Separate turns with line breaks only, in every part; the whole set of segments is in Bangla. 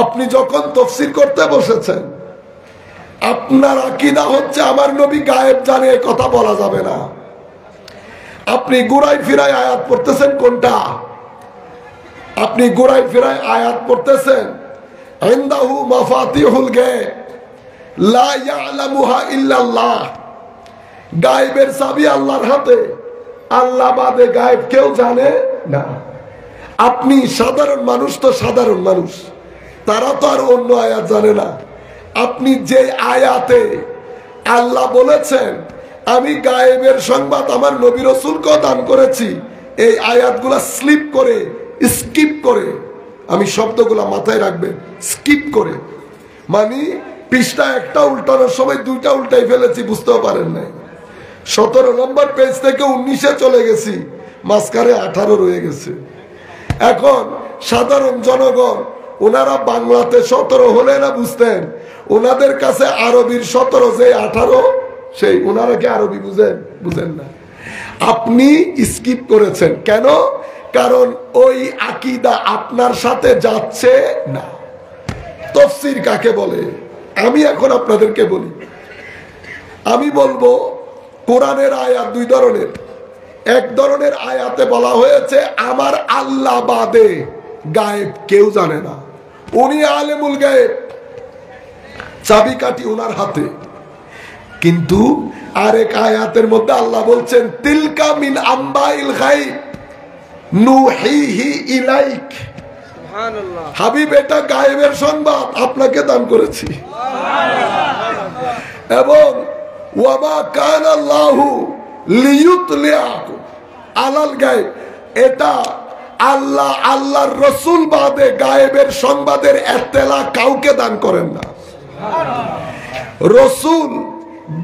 আপনি যখন তাফসীর করতে বসেছেন, আপনার আকীদা হচ্ছে আমার নবী গায়েব জানে, এই কথা বলা যাবে না। আপনি ঘুরাই ফিরাই আয়াত পড়তেছেন কোনটা? আপনি ঘুরাই ফিরাই আয়াত পড়তেছেন ইনদাহু মাফাতিহুল গায়ব লা ইয়ালামুহা ইল্লাল্লাহ। গায়েবের চাবি আল্লাহর হাতে, আল্লাহ বাদে গায়েব কেউ জানে না। আপনি সাধারণ মানুষ, তো সাধারণ মানুষ, তারা তো আর অন্য আয়াত জানে না। আপনি যে আয়াতে আল্লাহ বলেছেন আমি গায়েবের সংবাদ আমার নবী রাসূলকে দান করেছি, এই আয়াতগুলা স্লিপ করে, স্কিপ করে, আমি শব্দগুলা মাথায় রাখবেন, স্কিপ করে, মানে পৃষ্ঠা একটা উল্টানোর সময় দুইটা উল্টাই ফেলেছি, বুঝতেও পারেন নাই। 17 নম্বর পেজ থেকে 19-এ চলে গেছি, মাঝখানে 18 রয়ে গেছে। এখন সাধারণ জনগণ, ওনারা বাংলাতে 17 হলে না বুঝতেন, ওনাদের কাছে আরবির 17 যে 18, সেই ওনারা কি আরবি বুঝেন? বুঝেন না। আপনি স্কিপ করেছেন কেন? কারণ ওই আকীদা আপনার সাথে যাচ্ছে না। তাফসীর কাকে বলে আমি এখন আপনাদেরকে বলি। আমি বলবো কোরআনের আয়াত দুই ধরনের। এক ধরনের আয়াতে বলা হয়েছে আমার আল্লাহ বাদে গায়েব কেউ জানে না, উনি আলেমুল গায়েব, চাবিকাঠি ওনার হাতে। কিন্তু আরেক আয়াতের মধ্যে আল্লাহ বলছেন তিলকা মিন আম্বাইল গায়ব নুহিহি ইলাইক। সুবহানাল্লাহ। হাবিব, এটা গায়েবের সংবাদ, আপনাকে দান করেছি। এবং ওয়ামা কানা আল্লাহু লিয়ুতলিআকুম আলাল গায়ব, এটা আল্লাহ আল্লাহর রাসূল বাদে গায়েবের সংবাদের ইত্তেলা কাউকে দান করেন না। রাসূল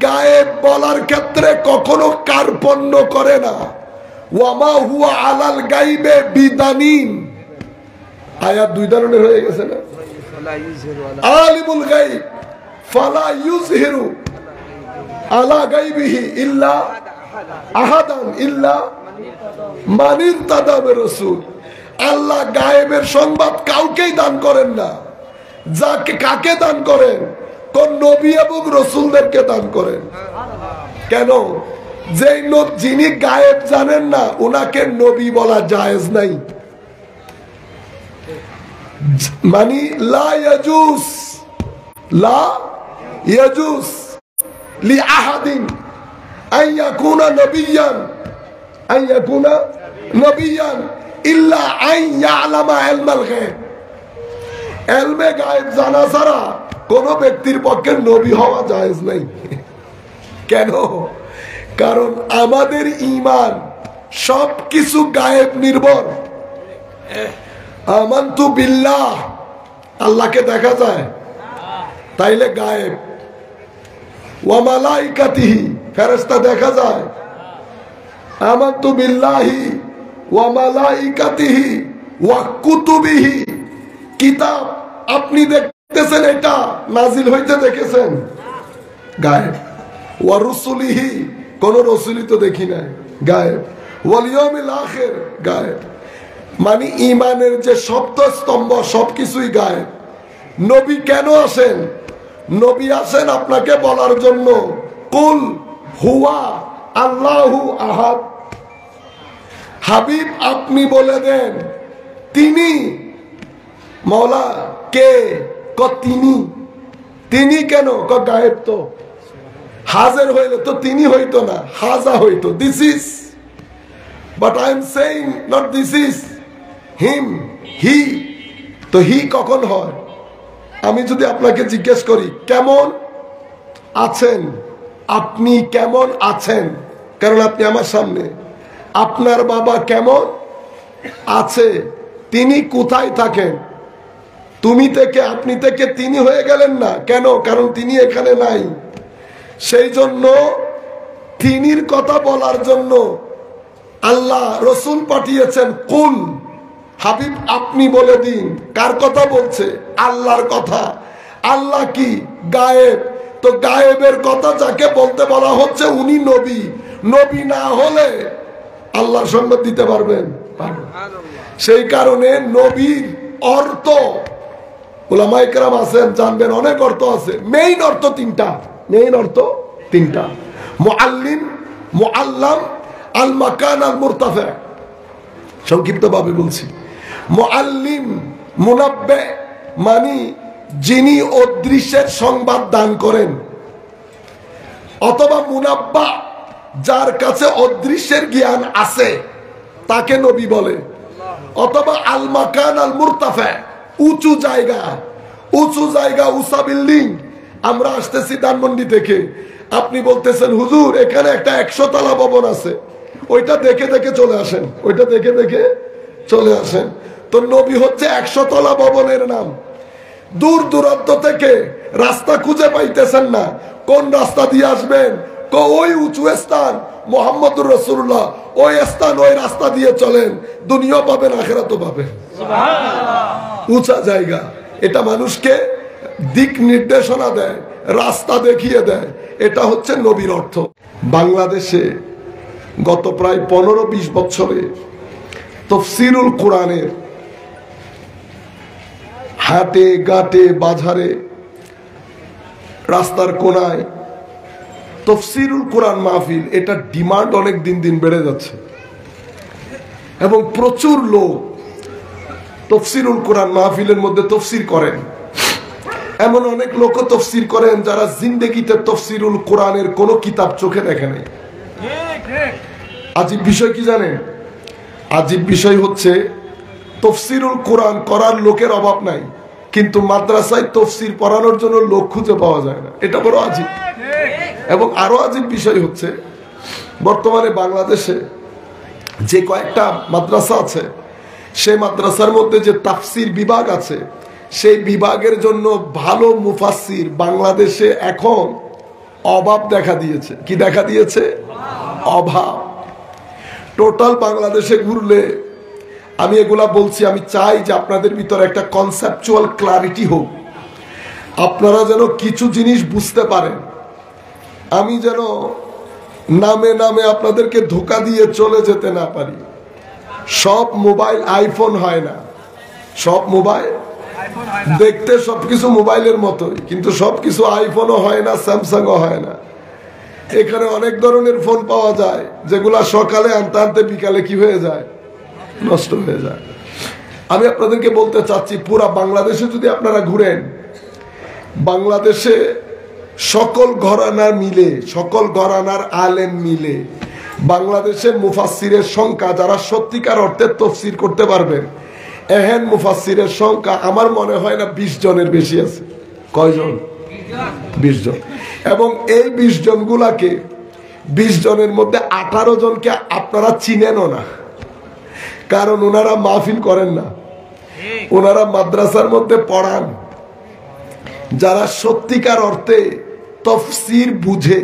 গায়েব বলার ক্ষেত্রে কখনো কার্পণ্য করে না। ওয়ামা হুয়া আলাল গায়বে বিদানিন। আয়াত দুই ধরনের হয়ে গেছে না? আলিমুল গায়ব ফালা ইউযহিরু আলা গায়বিহি ইল্লা আহাদান ইল্লা মান ইরতাদা বিরাসূল। আল্লাহ গায়েবের সংবাদ কাউকেই দান করেন না। যাকে কাকে দান করেন? কোন নবী এবং রাসূলদেরকে দান করেন। কেন? যেই যিনি গায়েব জানেন না, উনাকে নবী বলা জায়েজ নাই। মানে লা ইয়াজুজ, লা ইয়াজুজ লি আহাদিন আন ইয়াকুনা নবিয়ান, আন ইয়াকুনা নবিয়ান ইল্লা আন ইয়ালামা ইলমাল গায়ব। ইলমে গায়েব জানা ছাড়া কোন ব্যক্তির পক্ষে নবী হওয়া জায়েজ নাই। কেন? কারণ আমাদের ঈমান সবকিছু গায়েব নির্ভর। আমানতু বিল্লাহ, আল্লাহকে দেখা যায়, তাইলে গায়েব। ওয়া মালাইকাতিহি, ফেরেশতা দেখা যায়। আমানতু বিল্লাহি ওয়া মালাইকাতিহি ওয়া কুতুবিহি, কিতাব আপনি দেখতেছেন, এটা নাজিল হইতে দেখেছেন, গায়েব। ওয়া রুসুলিহি, কোন রসুলই তো দেখি নাই, গায়েব। ওয়াল ইয়াউমিল আখির, গায়েব। মানে ঈমানের যে সপ্ত স্তম্ভ সবকিছুই গায়েব। নবী কেন আসেন? নবী আসেন আপনাকে বলার জন্য কুল হুয়া আল্লাহু আহাদ। হাবিব, আপনি বলে দেন তিনি মওলা কে? তিনি। তিনি কেন? গায়েব তো। হাজার হইলে তো তিনি হইতো না, হাজা হইতো। This is, but I am saying not this is him, he. তো হি কখন হয়? আমি যদি আপনাকে জিজ্ঞেস করি কেমন আছেন, আপনি কেমন আছেন, কারণ আপনি আমার সামনে। আপনার বাবা কেমন আছে? তিনি কোথায় থাকেন? তুমি থেকে আপনি থেকে তিনি হয়ে গেলেন না কেন? কারণ তিনি এখানে নাই। সেই জন্য তিনির কথা বলার জন্য আল্লাহ রসুল পাঠিয়েছেন। কুল, হাবিব আপনি বলে দিন। কার কথা বলছে? আল্লাহর কথা। আল্লাহ কি? গায়েব। তো গায়েবের কথা যাকে বলতে বলা হচ্ছে উনি নবী। নবী না হলে আল্লাহর সংবাদ দিতে পারবেন? সেই কারণে নবীর অর্থ উলামায়ে কেরাম আছেন, জানবেন অনেক অর্থ আছে। মেইন অর্থ তিনটা। মুআল্লিম, মুআল্লাম, আল মাকান আল মুরতাফা। সংক্ষিপ্ত ভাবে বলছি, মুআল্লিম মুনাব্বে মানে যিনি অদৃশ্যের সংবাদ দান করেন, অথবা মুনাব্বা যার কাছে অদৃশ্যের জ্ঞান আছে তাকে নবী বলে, অথবা আল মাকান আল মুরতাফা উঁচু জায়গা, উঁচা বিল্ডিং। আমরা আসতেছি ধানমন্ডি থেকে, আপনি বলতেছেন হুজুর এখানে একটা 100 তলা ভবন আছে, ওইটা দেখে চলে আসেন। তো নবী হচ্ছে 100 তলা ভবনের নাম। দূর দূরান্ত থেকে রাস্তা খুঁজে পাইতেছেন না, কোন রাস্তা দিয়ে আসবেন, ওই উঁচু স্থান মুহাম্মদুর রাসূলুল্লাহ, ওই স্থান ওই রাস্তা দিয়ে চলেন, দুনিয়া পাবেন আখিরাতও পাবেন। উঁচা জায়গা, এটা মানুষকে দিক নির্দেশনা দেয়, রাস্তা দেখিয়ে দেয়। এটা হচ্ছে নবীর অর্থ। বাংলাদেশে গত প্রায় 15-20 বছরে তাফসীরুল কোরআনের হাটে ঘাটে বাজারে রাস্তার কোনায় তাফসীরুল কোরআন মাহফিল, এটা ডিমান্ড অনেক দিন বেড়ে যাচ্ছে এবং প্রচুর লোক তাফসীরুল কোরআন মাহফিলের মধ্যে তাফসীর করেন। এমন অনেক লোকও তাফসীর করেন যারা জিন্দেগিতে তাফসীরুল কোরআনের কোনো কিতাব চোখে দেখে নাই। আজীব বিষয় কি জানেন? আজীব বিষয় হচ্ছে তাফসীরুল কোরআন করার লোকের অভাব নাই, কিন্তু মাদ্রাসায় তাফসীর পড়ানোর জন্য লোক খুঁজে পাওয়া যায় না। এটা বড় আজীব। এবং আরো আজীব বিষয় হচ্ছে বর্তমানে বাংলাদেশে যে কয়েকটা মাদ্রাসা আছে, সেই মাদ্রাসার মধ্যে যে তাফসীর বিভাগ আছে, সেই বিভাগের জন্য ভালো মুফাসসির বাংলাদেশে এখন অভাব দেখা দিয়েছে। কি দেখা দিয়েছে? অভাব। টোটাল বাংলাদেশে ঘুরলে, আমি এগুলা বলছি, আমি চাই যে আপনাদের ভিতরে একটা কনসেপচুয়াল ক্লারিটি হোক, আপনারা যেন কিছু জিনিস বুঝতে পারেন। আমি যেন নামে আপনাদেরকে ধোঁকা দিয়ে চলে যেতে না পারি। সব মোবাইল আইফোন হয় না, সব মোবাইল দেখতে সবকিছু মোবাইলের মতোই, কিন্তু সবকিছু আইফোনও হয় না, স্যামসাংও হয় না। এখানে অনেক ধরনের ফোন পাওয়া যায় যেগুলা সকালে আনতে আনতে বিকালে কি হয়ে যায়? নষ্ট হয়ে যায়। আমি আপনাদেরকে বলতে চাচ্ছি, পুরা বাংলাদেশে যদি আপনারা ঘুরেন, বাংলাদেশে সকল ঘরানার আলেম মিলে বাংলাদেশে মুফাসসিরের সংখ্যা, যারা সত্যিকার অর্থে তাফসীর করতে পারবেন, এহেন মুফাসসিরের সংখ্যা আমার মনে হয় না 20 জনের বেশি আছে। কয়জন? 20 জন। এবং এই 20 জনগুলাকে, 20 জনের মধ্যে 18 জনকে আপনারা চিনেনও না, কারণ ওনারা মাহফিল করেন না, ওনারা মাদ্রাসার মধ্যে পড়ান। যারা সত্যিকার অর্থে তাফসীর বুঝে।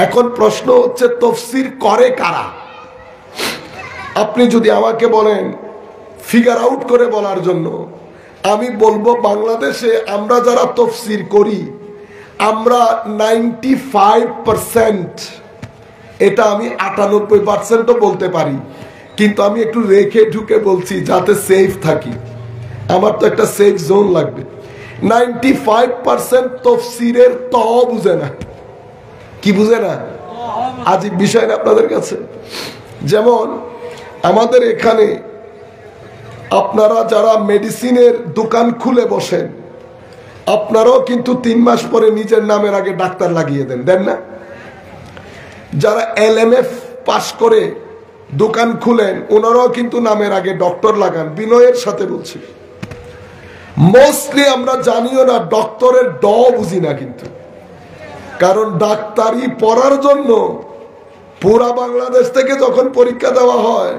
এখন প্রশ্ন হচ্ছে তাফসীর করে কারা? আপনি যদি আমাকে বলেন ফিগার আউট করে বলার জন্য, আমি বলবো বাংলাদেশে আমরা যারা তাফসীর করি, আমরা 95%, এটা আমি 98%ও বলতে পারি, কিন্তু আমি একটু রেখে ঢুকে বলছি যাতে সেফ থাকি। আমার তো একটা সেফ জোন লাগবে। 95% তাফসীরের ত বুঝে না। কি বুঝে না? আজীব বিষয় না আপনাদের কাছে? যেমন আমাদের এখানে আপনারা যারা মেডিসিনের দোকান খুলে বসেন, আপনারাও কিন্তু 3 মাস পরে নিজের নামের আগে ডাক্তার লাগিয়ে দেন না? যারা LMF পাশ করে দোকান খুলেন, ওনারাও কিন্তু নামের আগে ডক্টর লাগান। বিনয়ের সাথে বলছি, মোস্টলি আমরা জানিও না, ডক্টরের ড বুঝি না কিন্তু। কারণ ডাক্তারি পড়ার জন্য পুরা বাংলাদেশ থেকে যখন পরীক্ষা দেওয়া হয়,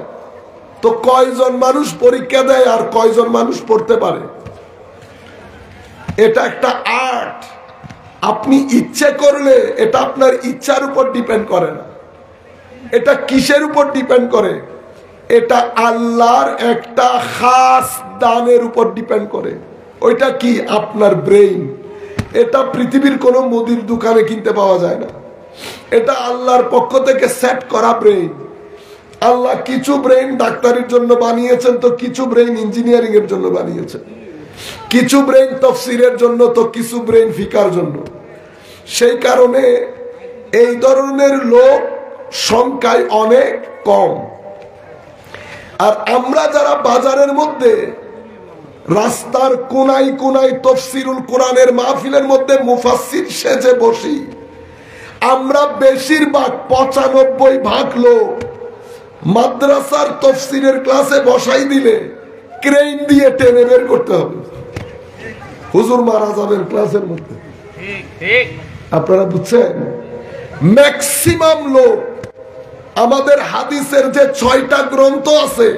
তো কয়জন মানুষ পরীক্ষা দেয় আর কয়জন মানুষ পড়তে পারে? এটা একটা আর্ট। আপনি ইচ্ছে করলে, এটা আপনার ইচ্ছার উপর ডিপেন্ড করে না। এটা কিসের উপর ডিপেন্ড করে? এটা আল্লাহর একটা খাস দানের উপর ডিপেন্ড করে। ওইটা কি? আপনার ব্রেইন। এটা পৃথিবীর কোনো মুদির দোকানে কিনতে পাওয়া যায় না। এটা আল্লাহর পক্ষ থেকে সেট করা ব্রেইন। আল্লাহ কিছু ব্রেইন ডাক্তারির জন্য বানিয়েছেন, তো কিছু ব্রেইন ইঞ্জিনিয়ারিং এর জন্য বানিয়েছেন। কিছু ব্রেন তাফসীরের জন্য, তো কিছু ব্রেন ফিকার জন্য। সেই কারণে এই ধরনের লোক সংখ্যায় অনেক কম। আর আমরা যারা বাজারের মধ্যে রাস্তার কোনায় কোনায় তাফসীরুল কোরআনের মাহফিলের মধ্যে মুফাসসির সেজে বসি, আমরা বেশিরভাগ 95% লোক মাদ্রাসার তাফসীরের ক্লাসে বসাই দিলে ক্রেন দিয়ে টেনে বের করতে হবে, হুজুর মারা যাবেন ক্লাসের মধ্যে। আপনারা বুঝছেন? ম্যাক্সিমাম লোক আমাদের হাদিসের যে 6টা গ্রন্থ আছে,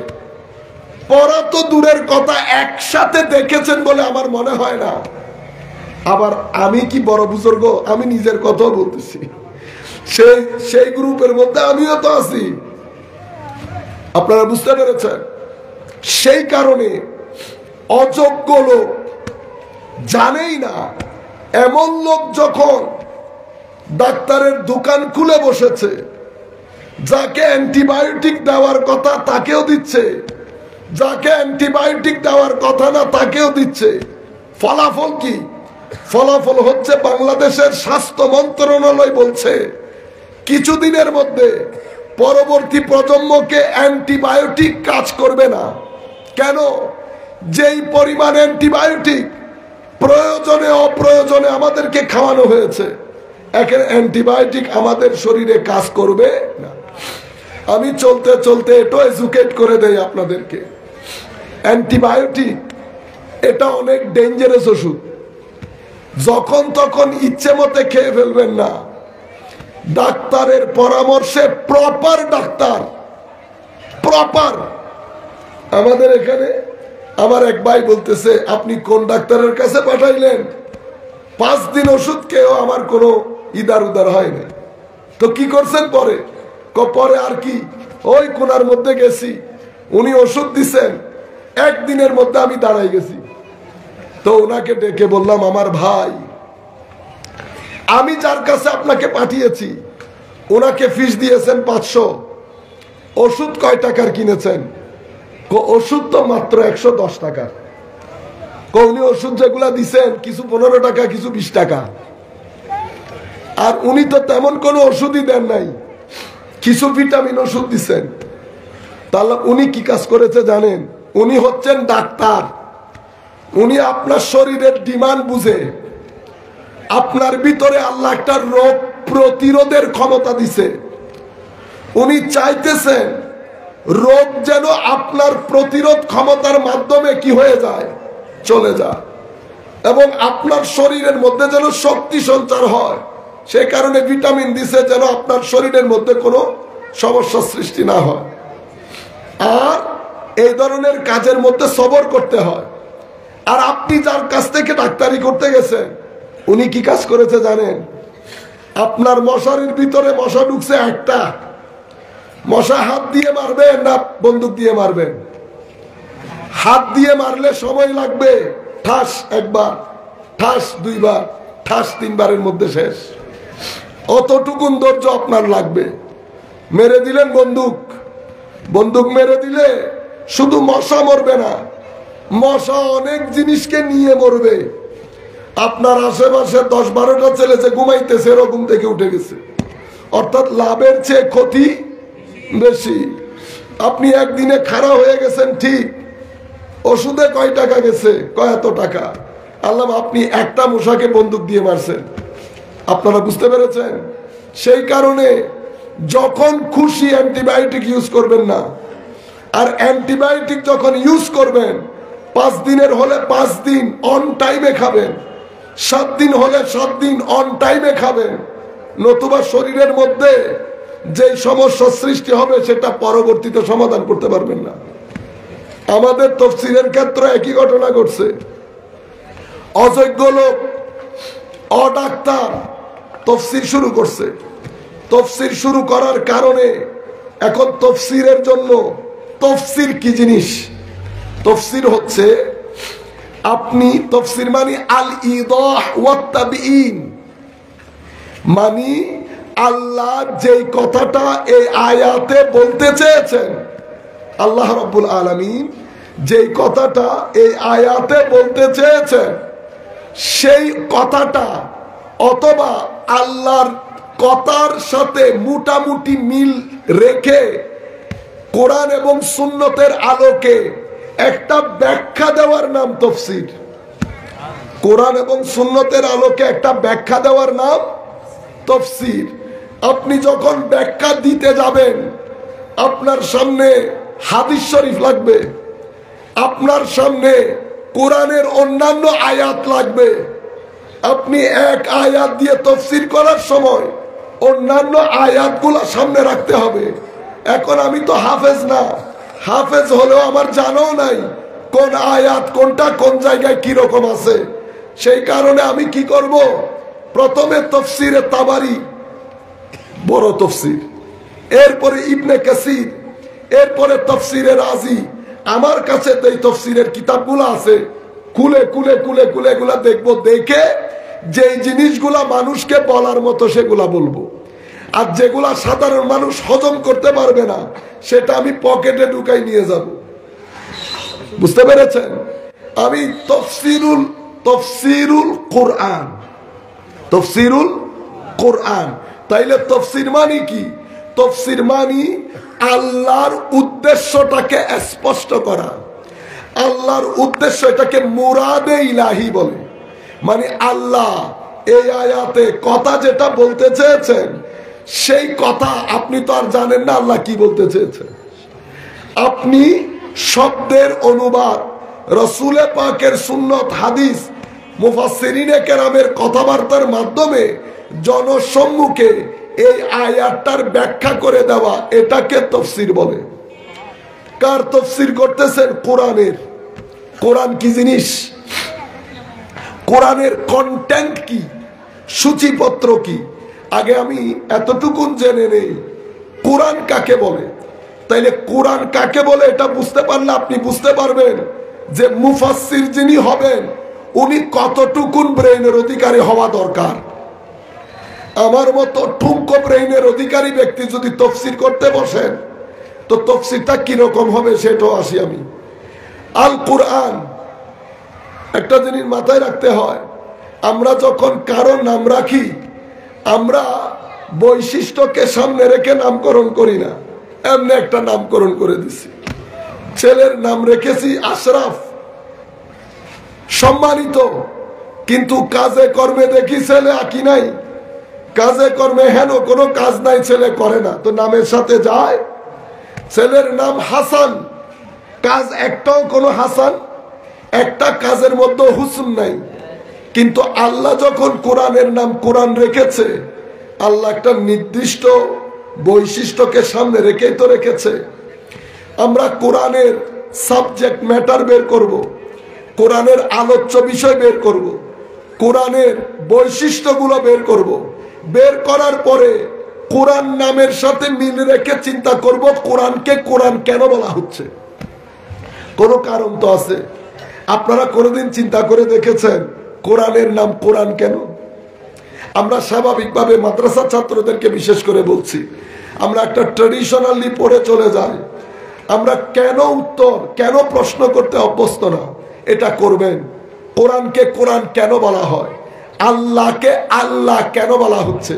পড়া তো দূরের কথা, একসাথে দেখেছেন বলে আমার মনে হয় না। আবার আমি কি বড় বুজুর্গ? আমি নিজের কথাও বলতেছি, সেই গ্রুপের মধ্যে আমিও তো আছি। আপনারা বুঝতে পেরেছেন? সেই কারণে অযোগ্য লোক, জানেই না এমন লোক যখন ডাক্তারের দোকান খুলে বসেছে, যাকে অ্যান্টিবায়োটিক দেওয়ার কথা তাকেও দিচ্ছে, যাকে অ্যান্টিবায়োটিক দেওয়ার কথা না তাকেও দিচ্ছে। ফলাফল কি? ফলাফল হচ্ছে বাংলাদেশের স্বাস্থ্য মন্ত্রণালয় বলছে কিছুদিনের মধ্যে পরবর্তী প্রজন্মকে অ্যান্টিবায়োটিক কাজ করবে না। কেন? যেই পরিমাণ অ্যান্টিবায়োটিক প্রয়োজনে অপ্রয়োজনে আমাদেরকে খাওয়ানো হয়েছে, একের অ্যান্টিবায়োটিক আমাদের শরীরে কাজ করবে না। আমি চলতে চলতে এটা এডুকেট করে দেই আপনাদেরকে। অ্যান্টিবায়োটিক এটা অনেক ডেঞ্জারাস ওষুধ। যখন তখন ইচ্ছে মতে খেয়ে ফেলবেন না, ডাক্তারের পরামর্শে, প্রপার ডাক্তার, প্রপার। আমাদের এখানে আমার এক ভাই বলতেছে, আপনি কোন ডাক্তারের কাছে পাঠাইলেন? 5 দিন ওষুধ খেয়েও আমার কোনো ইদার উদার হয়নি। তো কি করছেন পরে? পরে আর কি, ওই কোনার মধ্যে গেছি, উনি ওষুধ দিছেন, 1 দিনের মধ্যে আমি দাঁড়াই গেছি। তো ওনাকে ডেকে বললাম, আমার ভাই, আমি যার কাছে আপনাকে পাঠিয়েছি ওনাকে ফিস দিয়েছেন 500, ওষুধ কয় টাকার কিনেছেন? ওষুধ তো মাত্র 110 টাকা। উনি ওষুধ যেগুলা দিচ্ছেন কিছু 15 টাকা, কিছু 20 টাকা। আর উনি তো তেমন কোনো ওষুধই দেন নাই, কিছু ভিটামিন ওষুধ দিচ্ছেন। তাহলে উনি কি কাজ করেছে জানেন? উনি হচ্ছেন ডাক্তার। উনি আপনার শরীরের ডিমান্ড বুঝে, আপনার ভিতরে আল্লাহ একটা রোগ প্রতিরোধের ক্ষমতা দিছে। উনি চাইতেছেন রোগ যেন আপনার প্রতিরোধ ক্ষমতার মাধ্যমে কি হয়ে যায়, চলে যায়, এবং আপনার শরীরের মধ্যে যেন শক্তি সঞ্চার হয়। সেই কারণে ভিটামিন দিছে যেন আপনার শরীরের মধ্যে কোনো সমস্যা সৃষ্টি না হয়। আর এই ধরনের কাজের মধ্যে সবর করতে হয়। আর আপনি যার কাছ থেকে ডাক্তারি করতে গেছেন, উনি কি কাজ করেছে জানেন? আপনার মশারির ভিতরে মশা ঢুকছে একটা, মশা হাত দিয়ে মারবেন না বন্দুক দিয়ে মারবেন? হাত দিয়ে মারলে সময় লাগবে, ঠাস 1 বার, ঠাস 2 বার, ঠাস 3 বারের মধ্যে শেষ। অতটুকুন ধৈর্য আপনার লাগবে। মেরে দিলেন বন্দুক মেরে দিলে শুধু মশা মরবে না, মশা অনেক জিনিসকে নিয়ে মরবে। আপনার আশেপাশে 10-12টা ছেলে যে ঘুমাইতেছে, এরকম থেকে উঠে গেছে। অর্থাৎ লাভের চেয়ে ক্ষতি বেশি। আপনি একদিনে খারাপ হয়ে গেছেন ঠিক, ওষুধে কয় টাকা গেছে? এত টাকা। আল্লাহ, আপনি একটা মশাকে বন্দুক দিয়ে মারছেন। আপনারা বুঝতে পেরেছেন? সেই কারণে যখন খুশি অ্যান্টিবায়োটিক ইউজ করবেন না। আর অ্যান্টিবায়োটিক যখন ইউজ করবেন, 5 দিনের হলে 5 দিন অন টাইমে খাবেন, 7 দিন হলে 7 দিন অন টাইমে খাবেন। নতুবা শরীরের মধ্যে যে সমস্যার সৃষ্টি হবে সেটা পরবর্তীতে সমাধান করতে পারবেন না। আমাদের তাফসীরের ক্ষেত্রে একই ঘটনা ঘটছে। অযোগ্য লোক, অডাক্তার তাফসীর শুরু করছে। তাফসীর শুরু করার কারণে এখন তাফসীরের জন্য, তাফসীর কি জিনিস? তাফসীর হচ্ছে, আপনি তাফসীর মানে আল ইদাহ ওয়াত তাবঈন, মানে আল্লাহ যেই কথাটা এই আয়াতে বলতে চেয়েছেন, আল্লাহ রাব্বুল আলামিন যেই কথাটা এই আয়াতে বলতে চেয়েছেন সেই কথাটা অথবা আল্লাহর কথার সাথে মোটামুটি মিল রেখে কোরআন এবং সুন্নতের আলোকে একটা ব্যাখ্যা দেওয়ার নাম তাফসীর। কোরআন এবং সুন্নতের আলোকে একটা ব্যাখ্যা দেওয়ার নাম তাফসীর। আপনি যখন ব্যাখ্যা দিতে যাবেন আপনার সামনে হাদিস শরীফ লাগবে, আপনার সামনে কোরআনের অন্যান্য আয়াত লাগবে। আপনি এক আয়াত দিয়ে তাফসীর করার সময় অন্যান্য আয়াতগুলো সামনে রাখতে হবে। এখন আমি তো হাফেজ না, হাফেজ হলেও আমার জানাও নাই কোন আয়াত কোনটা কোন জায়গায় কি রকম আছে। সেই কারণে আমি কি করব, প্রথমে তাফসীরে তাবারি বড় তাফসীর, এরপরে ইবনে কাসির, এরপরে তাফসীরে রাজি। আমার কাছে তো এই তাফসীরের কিতাবগুলো আছে, খুলে খুলে খুলে খুলে এগুলা দেখবো, দেখে যেই জিনিসগুলা মানুষকে বলার মতো সেগুলা বলবো। আর যেগুলা সাধারণ মানুষ হজম করতে পারবে না সেটা আমি পকেটে ঢুকাই নিয়ে যাব। বুঝতে পেরেছেন? আমি তফসিরুল কোরআন, তফসিরুল কোরআন। তাইলে তফসির মানে কি? তফসির মানে আল্লাহর উদ্দেশ্যটাকে স্পষ্ট করা। আল্লাহর উদ্দেশ্য, এটাকে মুরাদে ইলাহি বলে। মানে আল্লাহ এই আয়াতে কথা যেটা বলতে চেয়েছেন সেই কথা আপনি তো আর জানেন না আল্লাহ কি বলতে চেয়েছেন। আপনি শব্দের অনুবাদ, রসুলে পাকের সুন্নত, হাদিস, মুফাসসিরিনে কেরামের কথাবার্তার মাধ্যমে জনসম্মুখে এই আয়াতটার ব্যাখ্যা করে দেওয়া, এটাকে তাফসীর বলে। কার তাফসীর করতেছেন? কোরআনের। কোরআন কি জিনিস, কোরআনের কন্টেন্ট কি, সূচিপত্র কি, আগে আমি এতটুকু জেনে নেই কোরআন কাকে বলে। তাইলে কোরআন কাকে বলে এটা বুঝতে পারলে আপনি বুঝতে পারবেন যে মুফাসসির যিনি হবেন উনি কতটুকুন ব্রেইনের অধিকারী হওয়া দরকার। আমার মতো ঠুমকো ব্রেইনের অধিকারী ব্যক্তি যদি তাফসীর করতে বসেন তো তাফসীরটা কিরকম হবে সেটাও আসি আমি। আল কোরআন, একটা জিনিস মাথায় রাখতে হয়, আমরা যখন কারো নাম রাখি আমরা বৈশিষ্ট্যকে সামনে রেখে নামকরণ করি না, এমনি একটা নামকরণ করে দিছি। ছেলের নাম রেখেছি আশরাফ, সম্মানিত, কিন্তু কাজে কর্মে দেখি ছেলে আঁকি নাই, কাজে কর্মে হেন কোনো কাজ নাই, ছেলে করে না, তো নামের সাথে যায়। ছেলের নাম হাসান, কাজ একটাও কোনো হাসান, একটা কাজের মধ্যে হুসন নাই। কিন্তু আল্লাহ যখন কোরআনের নাম কোরআন রেখেছে, আল্লাহ একটা নির্দিষ্ট বৈশিষ্ট্যকে সামনে রেখেই তো রেখেছে। আমরা কোরআনের সাবজেক্ট ম্যাটার বের করব, কোরআনের আলোচ্য বিষয় বের করব, কোরআনের বৈশিষ্ট্যগুলো বের করব। বের করার পরে কোরআন নামের সাথে মিল রেখে চিন্তা করব কোরআনকে কোরআন কেন বলা হচ্ছে। কোনো কারণ তো আছে। আপনারা কোনোদিন চিন্তা করে দেখেছেন কোরআনের নাম কোরআন কেন? আমরা স্বাভাবিকভাবে মাদ্রাসা ছাত্রদেরকে বিশেষ করে বলছি, আমরা একটা ট্রেডিশনালি পড়ে চলে যাই। আমরা কেন প্রশ্ন করতে অভ্যস্ত না? এটা করবেন। কোরআনকে কোরআন কেন বলা হয়? আল্লাহকে আল্লাহ কেন বলা হচ্ছে?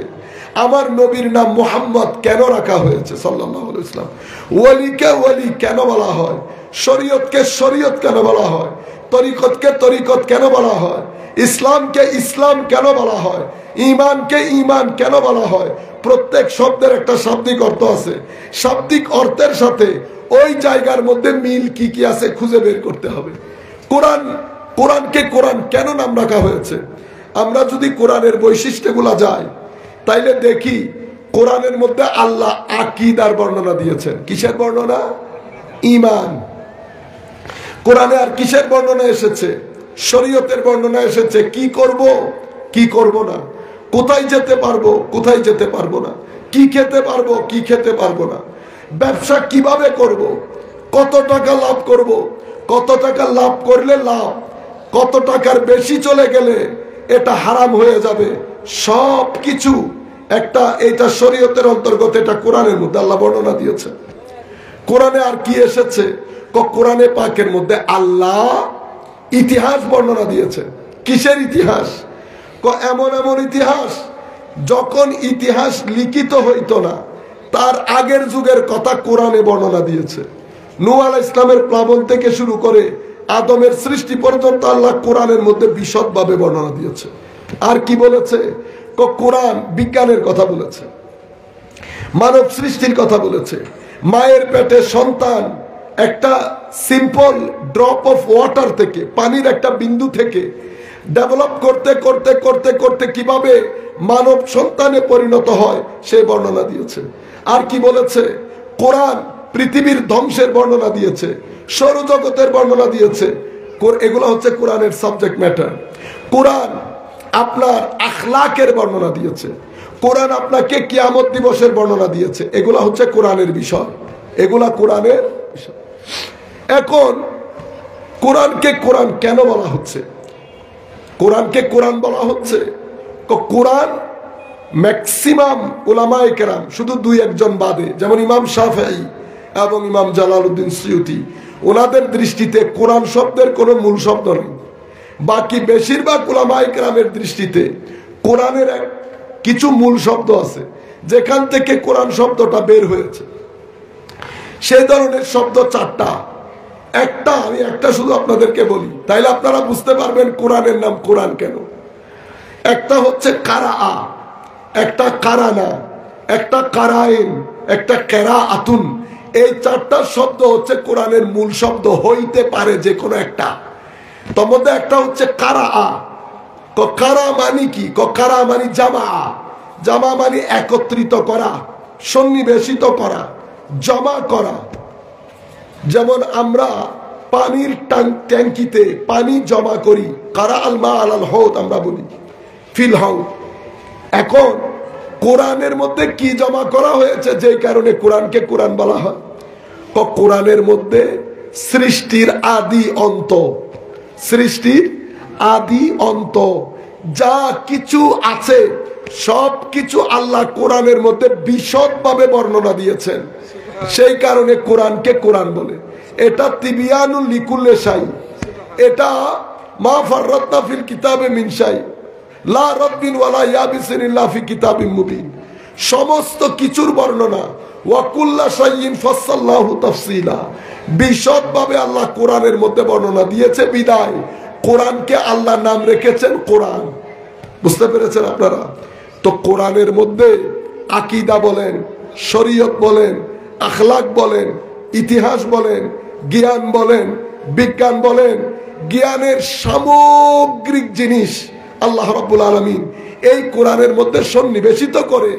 আমার নবীর নাম মুহাম্মদ কেন রাখা হয়েছে সাল্লাল্লাহু আলাইহি ওয়াসাল্লাম? ওয়ালিকে ওয়ালি কেন বলা হয়? শরীয়তকে শরীয়ত কেন বলা হয়? তরিকতকে তরিকত কেন বলা হয়? ইসলামকে ইসলাম কেন বলা হয়? ঈমানকে ঈমান কেন বলা হয়? প্রত্যেক শব্দের একটা শাব্দিক অর্থ আছে। শাব্দিক অর্থের সাথে ওই জায়গার মধ্যে মিল কি কি আছে খুঁজে বের করতে হবে। কোরআনকে কোরআন কেন নাম রাখা হয়েছে? আমরা যদি কোরআনের বৈশিষ্ট্যগুলা যাই তাইলে দেখি কোরআনের মধ্যে আল্লাহ আকীদার বর্ণনা দিয়েছেন। কিসের বর্ণনা? ঈমান। কোরআনে আর কিসের বর্ণনা এসেছে? শরীয়তের বর্ণনা এসেছে। কি করব কি করব না, কোথায় যেতে পারবো কোথায় যেতে পারবো না, কি খেতে পারবো কি খেতে পারবো না, ব্যবসা কিভাবে করব, কত টাকা লাভ করব, কত টাকা লাভ করলে লাভ, কত টাকার বেশি চলে গেলে এটা হারাম হয়ে যাবে, সব কিছু একটা এটা শরীয়তের অন্তর্গত, এটা কোরআনের মধ্যে আল্লাহ বর্ণনা দিয়েছে। কোরআনে আর কি এসেছে? কোরআনে পাকের মধ্যে আল্লাহ ইতিহাস বর্ণনা দিয়েছে। কিসের ইতিহাস? এমন এমন ইতিহাস যখন ইতিহাস লিখিত হইতো না তার আগের যুগের কথা কোরআনে বর্ণনা দিয়েছে। নূহ আলাইহিস সালামের প্লাবন থেকে শুরু করে আদমের সৃষ্টি পর্যন্ত আল্লাহ কোরআনের মধ্যে বিশদভাবে বর্ণনা দিয়েছে। আর কি বলেছে? কোরআন বিজ্ঞানের কথা বলেছে, মানব সৃষ্টির কথা বলেছে। মায়ের পেটে সন্তান একটা সিম্পল ড্রপ অফ ওয়াটার থেকে, পানির একটা বিন্দু থেকে ডেভেলপ করতে করতে করতে করতে কিভাবে মানব সন্তানে পরিণত হয় সে বর্ণনা দিয়েছে। আর কি বলেছে? কোরআন পৃথিবীর ধ্বংসের বর্ণনা দিয়েছে, সৌরজগতের বর্ণনা দিয়েছে। এগুলো হচ্ছে কোরআনের সাবজেক্ট ম্যাটার। কোরআন আপনার আখলাকের বর্ণনা দিয়েছে, কোরআন আপনাকে কিয়ামত দিবসের বর্ণনা দিয়েছে। এগুলা হচ্ছে কোরআনের বিষয়, এগুলা কোরআনের বিষয়। এখন কোরআনকে কোরআন কেন বলা হচ্ছে? কোরআনকে কোরআন বলা হচ্ছে, কোরআন ম্যাক্সিমাম উলামায়ে কেরাম, শুধু দুই একজন বাদে, যেমন ইমাম শাফেঈ এবং ইমাম জালালউদ্দিন সুয়ুতি, ওনাদের দৃষ্টিতে কোরআন শব্দের কোনো মূল শব্দ নেই। বাকি বেশিরভাগ উলামায়ে কেরামের দৃষ্টিতে কোরআনের কিছু মূল শব্দ আছে যেখান থেকে কোরআন শব্দটা বের হয়েছে। সেই ধরনের শব্দ চারটা। আমি একটা শুধু আপনাদেরকে বলি, তাইলে আপনারা বুঝতে পারবেন কোরআনের নাম কোরআন কেন। একটা হচ্ছে কারা, একটা কারানা, একটা কারাইন, একটা কেরা আতুন। এই চারটা শব্দ হচ্ছে কোরআনের মূল শব্দ, হইতে পারে যে কোনো একটা। তোর মধ্যে একটা হচ্ছে কারা। কারা মানি কি? কারা মানি জামা, জামা মানি একত্রিত করা, সন্নিবেশিত করা, জমা করা। যেমন আমরা পানির ট্যাঙ্কিতে পানি জমা করি, কারা আল মা আলাল হৌদ আমরা বলি, ফিল হাউদ। এখন কোরআনের মধ্যে কি জমা করা হয়েছে যেই কারণে কোরআনকে কোরআন বলা হয়? কোরআনের মধ্যে সৃষ্টির আদি অন্ত, সৃষ্টির আদি অন্ত যা কিছু আছে সব কিছু আল্লাহ কোরআনের মধ্যে বিশদভাবে বর্ণনা দিয়েছেন। সেই কারণে কোরআনকে কোরআন বলে। এটা তিবিয়ানুল লিকুল্লি শাই, এটা মা ফাররাতনা ফিল কিতাবে মিন শাই, লা রাব্বিন ওয়ালা ইয়াবিসিন ইল্লা ফি কিতাবিম মুবিন। সমস্ত কিছুর বর্ণনা, ওয়া কুল্লা শাইইন ফাসসালনাহু তাফসীলা, বিশদভাবে আল্লাহ কোরআনের মধ্যে বর্ণনা দিয়েছে। বিদায় কোরআনকে আল্লাহ নাম রেখেছেন কোরআন। বুঝতে পেরেছেন আপনারা? তো কোরআনের মধ্যে আকীদা বলেন, শরীয়ত বলেন, আখলাক বলেন, ইতিহাস বলেন, জ্ঞান বলেন, বিজ্ঞান বলেন, জ্ঞানের সামগ্রিক জিনিস আল্লাহ রাব্বুল আলামিন এই কোরআনের মধ্যে সন্নিবেশিত করে।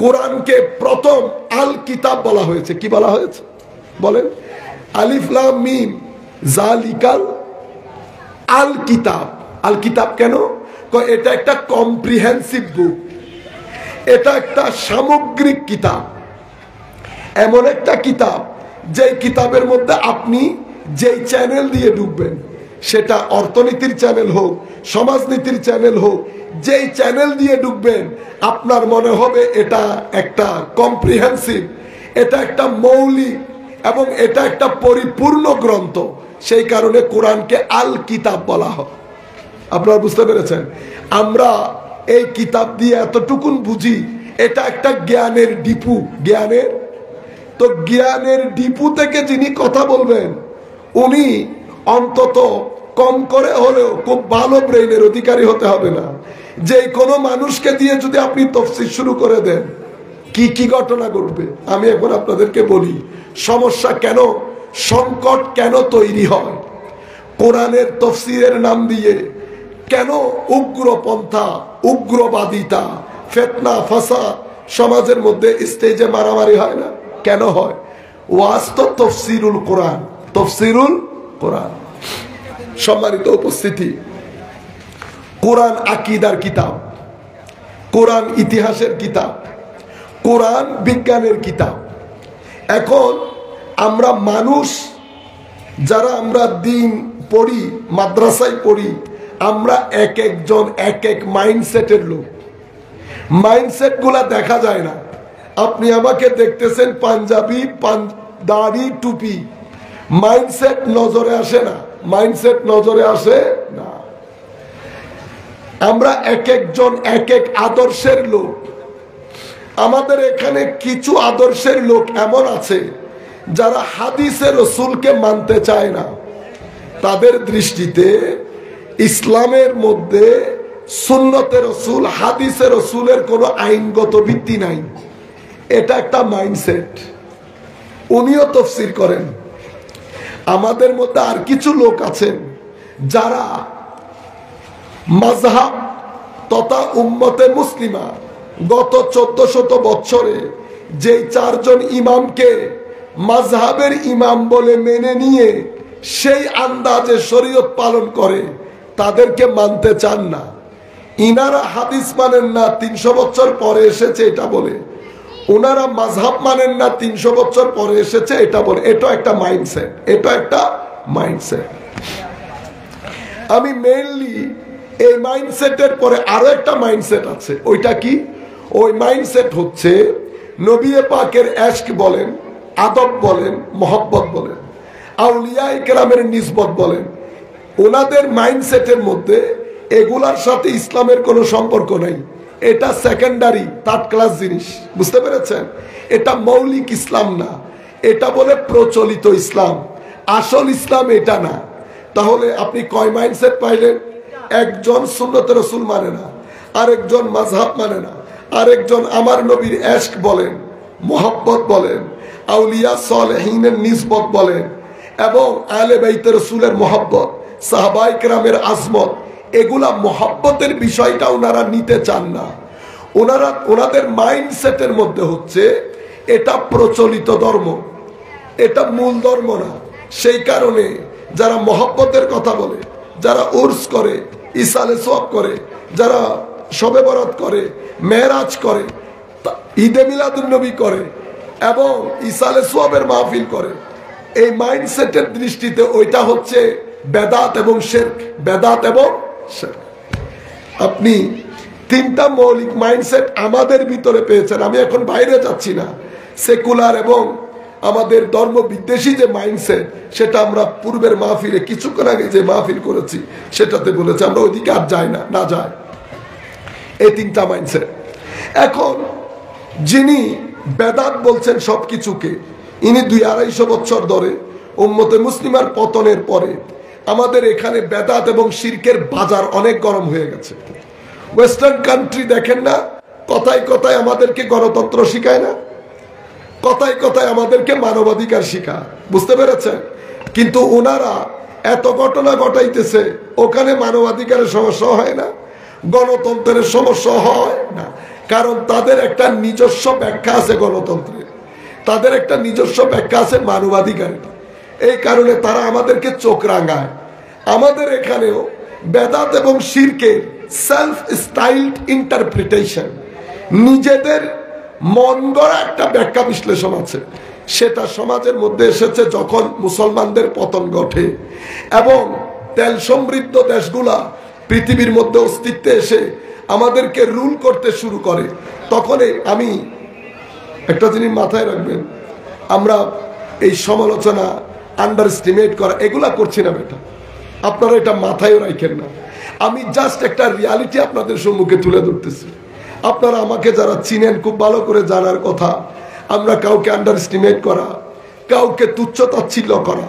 কোরআনকে প্রথম আল কিতাব বলা হয়েছে। কি বলা হয়েছে বলেন? আলিফ লাম মিম জালিকাল আল কিতাব। আল কিতাব কেন? এটা একটা কম্প্রিহেন্সিভ বুক, এটা একটা সামগ্রিক কিতাব, এমন একটা কিতাব যেই কিতাবের মধ্যে আপনি যেই চ্যানেল দিয়ে ঢুকবেন, সেটা অর্থনীতির চ্যানেল হোক, সমাজনীতির চ্যানেল হোক, যেই চ্যানেল দিয়ে ঢুকবেন আপনার মনে হবে এটা একটা কম্প্রিহেন্সিভ, এটা একটা মৌলিক এবং এটা একটা পরিপূর্ণ গ্রন্থ। সেই কারণে কোরআনকে আল কিতাব বলা হয়। আপনারা বুঝতে পেরেছেন? আমরা এই কিতাব দিয়ে এতটুকুন বুঝি, এটা একটা জ্ঞানের ডিপু। জ্ঞানের তো জ্ঞানের ডিপু থেকে যিনি কথা বলবেন উনি অন্তত কম করে হলেও খুব ভালো ব্রেইনের অধিকারী হতে হবে না। যে কোনো মানুষকে দিয়ে যদি আপনি তাফসীর শুরু করে দেন, কি কি ঘটনা ঘটবে আমি এখন আপনাদেরকে বলি। সমস্যা কেন, সংকট কেন তৈরি হয় কোরআনের তাফসীরের নাম দিয়ে? কেন উগ্রপন্থা, উগ্রবাদিতা, ফিতনা, ফাসাদ সমাজের মধ্যে স্টেজে মারামারি হয় না? কেন হয়? ওয়াজ তো তাফসীরুল কোরআন, তাফসীরুল কোরআন। সম্মানিত উপস্থিতি, কোরআন আকীদার কিতাব, কোরআন ইতিহাসের কিতাব, কোরআন বিজ্ঞানের কিতাব। এখন আমরা মানুষ যারা আমরা দিন পড়ি, মাদ্রাসায় পড়ি, আমরা এক একজন এক এক মাইন্ডসেটের লোক। মাইন্ডসেট গুলা দেখা যায় না। আপনি আমাকে দেখতেছেন পাঞ্জাবি, দাড়ি, টুপি, মাইন্ডসেট নজরে আসে না, মাইন্ডসেট নজরে আসে না। আমরা এক একজন এক এক আদর্শের লোক। আমাদের এখানে কিছু আদর্শের লোক এমন আছে যারা হাদিসে রসুলকে মানতে চায় না। তাদের দৃষ্টিতে ইসলামের মধ্যে সুন্নতে রসুল, হাদিসে রসুলের কোনো আইনগত ভিত্তি নাই। এটা একটা মাইন্ডসেট। উনিও তাফসীর করেন। আমাদের মধ্যে আর কিছু লোক আছেন যারা মাযহাব তথা উম্মতে মুসলিমা গত 1400 বছরে যে 4 জন ইমামকে মাযহাবের ইমাম বলে মেনে নিয়ে সেই আন্দাজে শরীয়ত পালন করে, তাদেরকে মানতে চান না। ইনারা হাদিস মানেন না, 300 বছর পরে এসেছে এটা বলে। ওনারা মাযহাব মানেন না, 300 বছর পরে এসেছে এটা বলে। এটা একটা মাইন্ডসেট, এটা একটা মাইন্ডসেট। আমি মেইনলি এই মাইন্ডসেটের পরে আরো একটা মাইন্ডসেট আছে। ওইটা কি? ওই মাইন্ডসেট হচ্ছে নবী পাকের ইশক বলেন, আদব বলেন, মহব্বত বলেন, আউলিয়া ইকরামের নিসবত বলেন। ওনাদের মাইন্ডসেটের মধ্যে এগুলার সাথে ইসলামের কোনো সম্পর্ক নাই। এটা সেকেন্ডারি, থার্ড ক্লাস জিনিস। বুঝতে পেরেছেন? এটা মৌলিক ইসলাম না, এটা বলে প্রচলিত ইসলাম। আসল ইসলাম এটা না। তাহলে আপনি কয় মাইন্ডসেট পাইলেন? একজন সুন্নতে রসুল মানে না, আরেকজন মাযহাব মানে না, আরেকজন আমার নবীর ইশক বলেন, মোহাব্বত বলেন, আউলিয়া সালেহিনের নিসবত বলেন, এবং আহলে বাইতে রসুলের মোহাব্বত, সাহাবায়ে কেরামের আজমত। এগুলা মোহাব্বতের বিষয়টা ওনারা নিতে চান না। ওনাদের মাইন্ডসেটের মধ্যে হচ্ছে এটা প্রচলিত ধর্ম, এটা মূল ধর্ম না। সেই কারণে যারা মোহাব্বতের কথা বলে, যারা উর্স করে, ইসালে সোয়াব করে, যারা শবে বরাত করে, মেরাজ করে, ঈদে মিলাদুন নবী করে এবং ইসালে সোয়াবের মাহফিল করে, এই মাইন্ডসেটের দৃষ্টিতে ওইটা হচ্ছে বেদাত এবং শিরক, বেদাত এবং শিরক। আপনি 3টা মৌলিক মাইন্ডসেট আমাদের ভিতরে পেয়েছেন। আমি এখন বাইরে যাচ্ছি না। সেকুলার এবং আমাদের ধর্ম বিদ্বেষী যে মাইন্ডসেট, সেটা আমরা পূর্বের মাহফিলে কিছুক্ষণ আগে যে মাহফিল করেছি সেটাতে বলেছি, আমরা ওইদিকে আর যাই না, না যায়। এই 3টা মাইন্ডসেট। এখন যিনি বেদাত বলছেন সবকিছুকে, ইনি 200-250 বছর ধরে উম্মতে মুসলিমার পতনের পরে আমাদের এখানে বেদাত এবং শিরকের বাজার অনেক গরম হয়ে গেছে। ওয়েস্টার্ন কান্ট্রি দেখেন না, কথায় কথায় আমাদেরকে গণতন্ত্র শিখায় না, কথায় কথায় আমাদেরকে মানবাধিকার শিখায়। বুঝতে পেরেছেন? কিন্তু ওনারা এত ঘটনা ঘটাইতেছে, ওখানে মানবাধিকারের সমস্যা হয় না, গণতন্ত্রের সমস্যা হয় না। কারণ তাদের একটা নিজস্ব ব্যাখ্যা আছে গণতন্ত্রের, তাদের একটা নিজস্ব ব্যাখ্যা আছে মানবাধিকারের। এই কারণে তারা আমাদেরকে চোখ রাঙায়। আমাদের এখানেও বেদাত এবং শিরকের সেলফ স্টাইলড ইন্টারপ্রিটেশন, নিজেদের মন গড়া একটা ব্যাখ্যা বিশ্লেষণ আছে। সেটা সমাজের মধ্যে এসেছে যখন মুসলমানদের পতন ঘটে এবং তেল সমৃদ্ধ দেশগুলা পৃথিবীর মধ্যে অস্তিত্বে এসে আমাদেরকে রুল করতে শুরু করে। তখনই আমি একটা জিনিস মাথায় রাখবেন, আমরা এই সমালোচনা, আন্ডারস্টিমেট করা, এগুলা করছি না বেটা, আপনারা এটা মাথায় রাখেন না। আমি জাস্ট একটা রিয়ালিটি আপনাদের সম্মুখে তুলে ধরতেছি। আপনারা আমাকে যারা চিনেন খুব ভালো করে জানার কথা, আমরা কাউকে আন্ডারস্টিমেট করা, কাউকে তুচ্ছ তাচ্ছিল্য করা,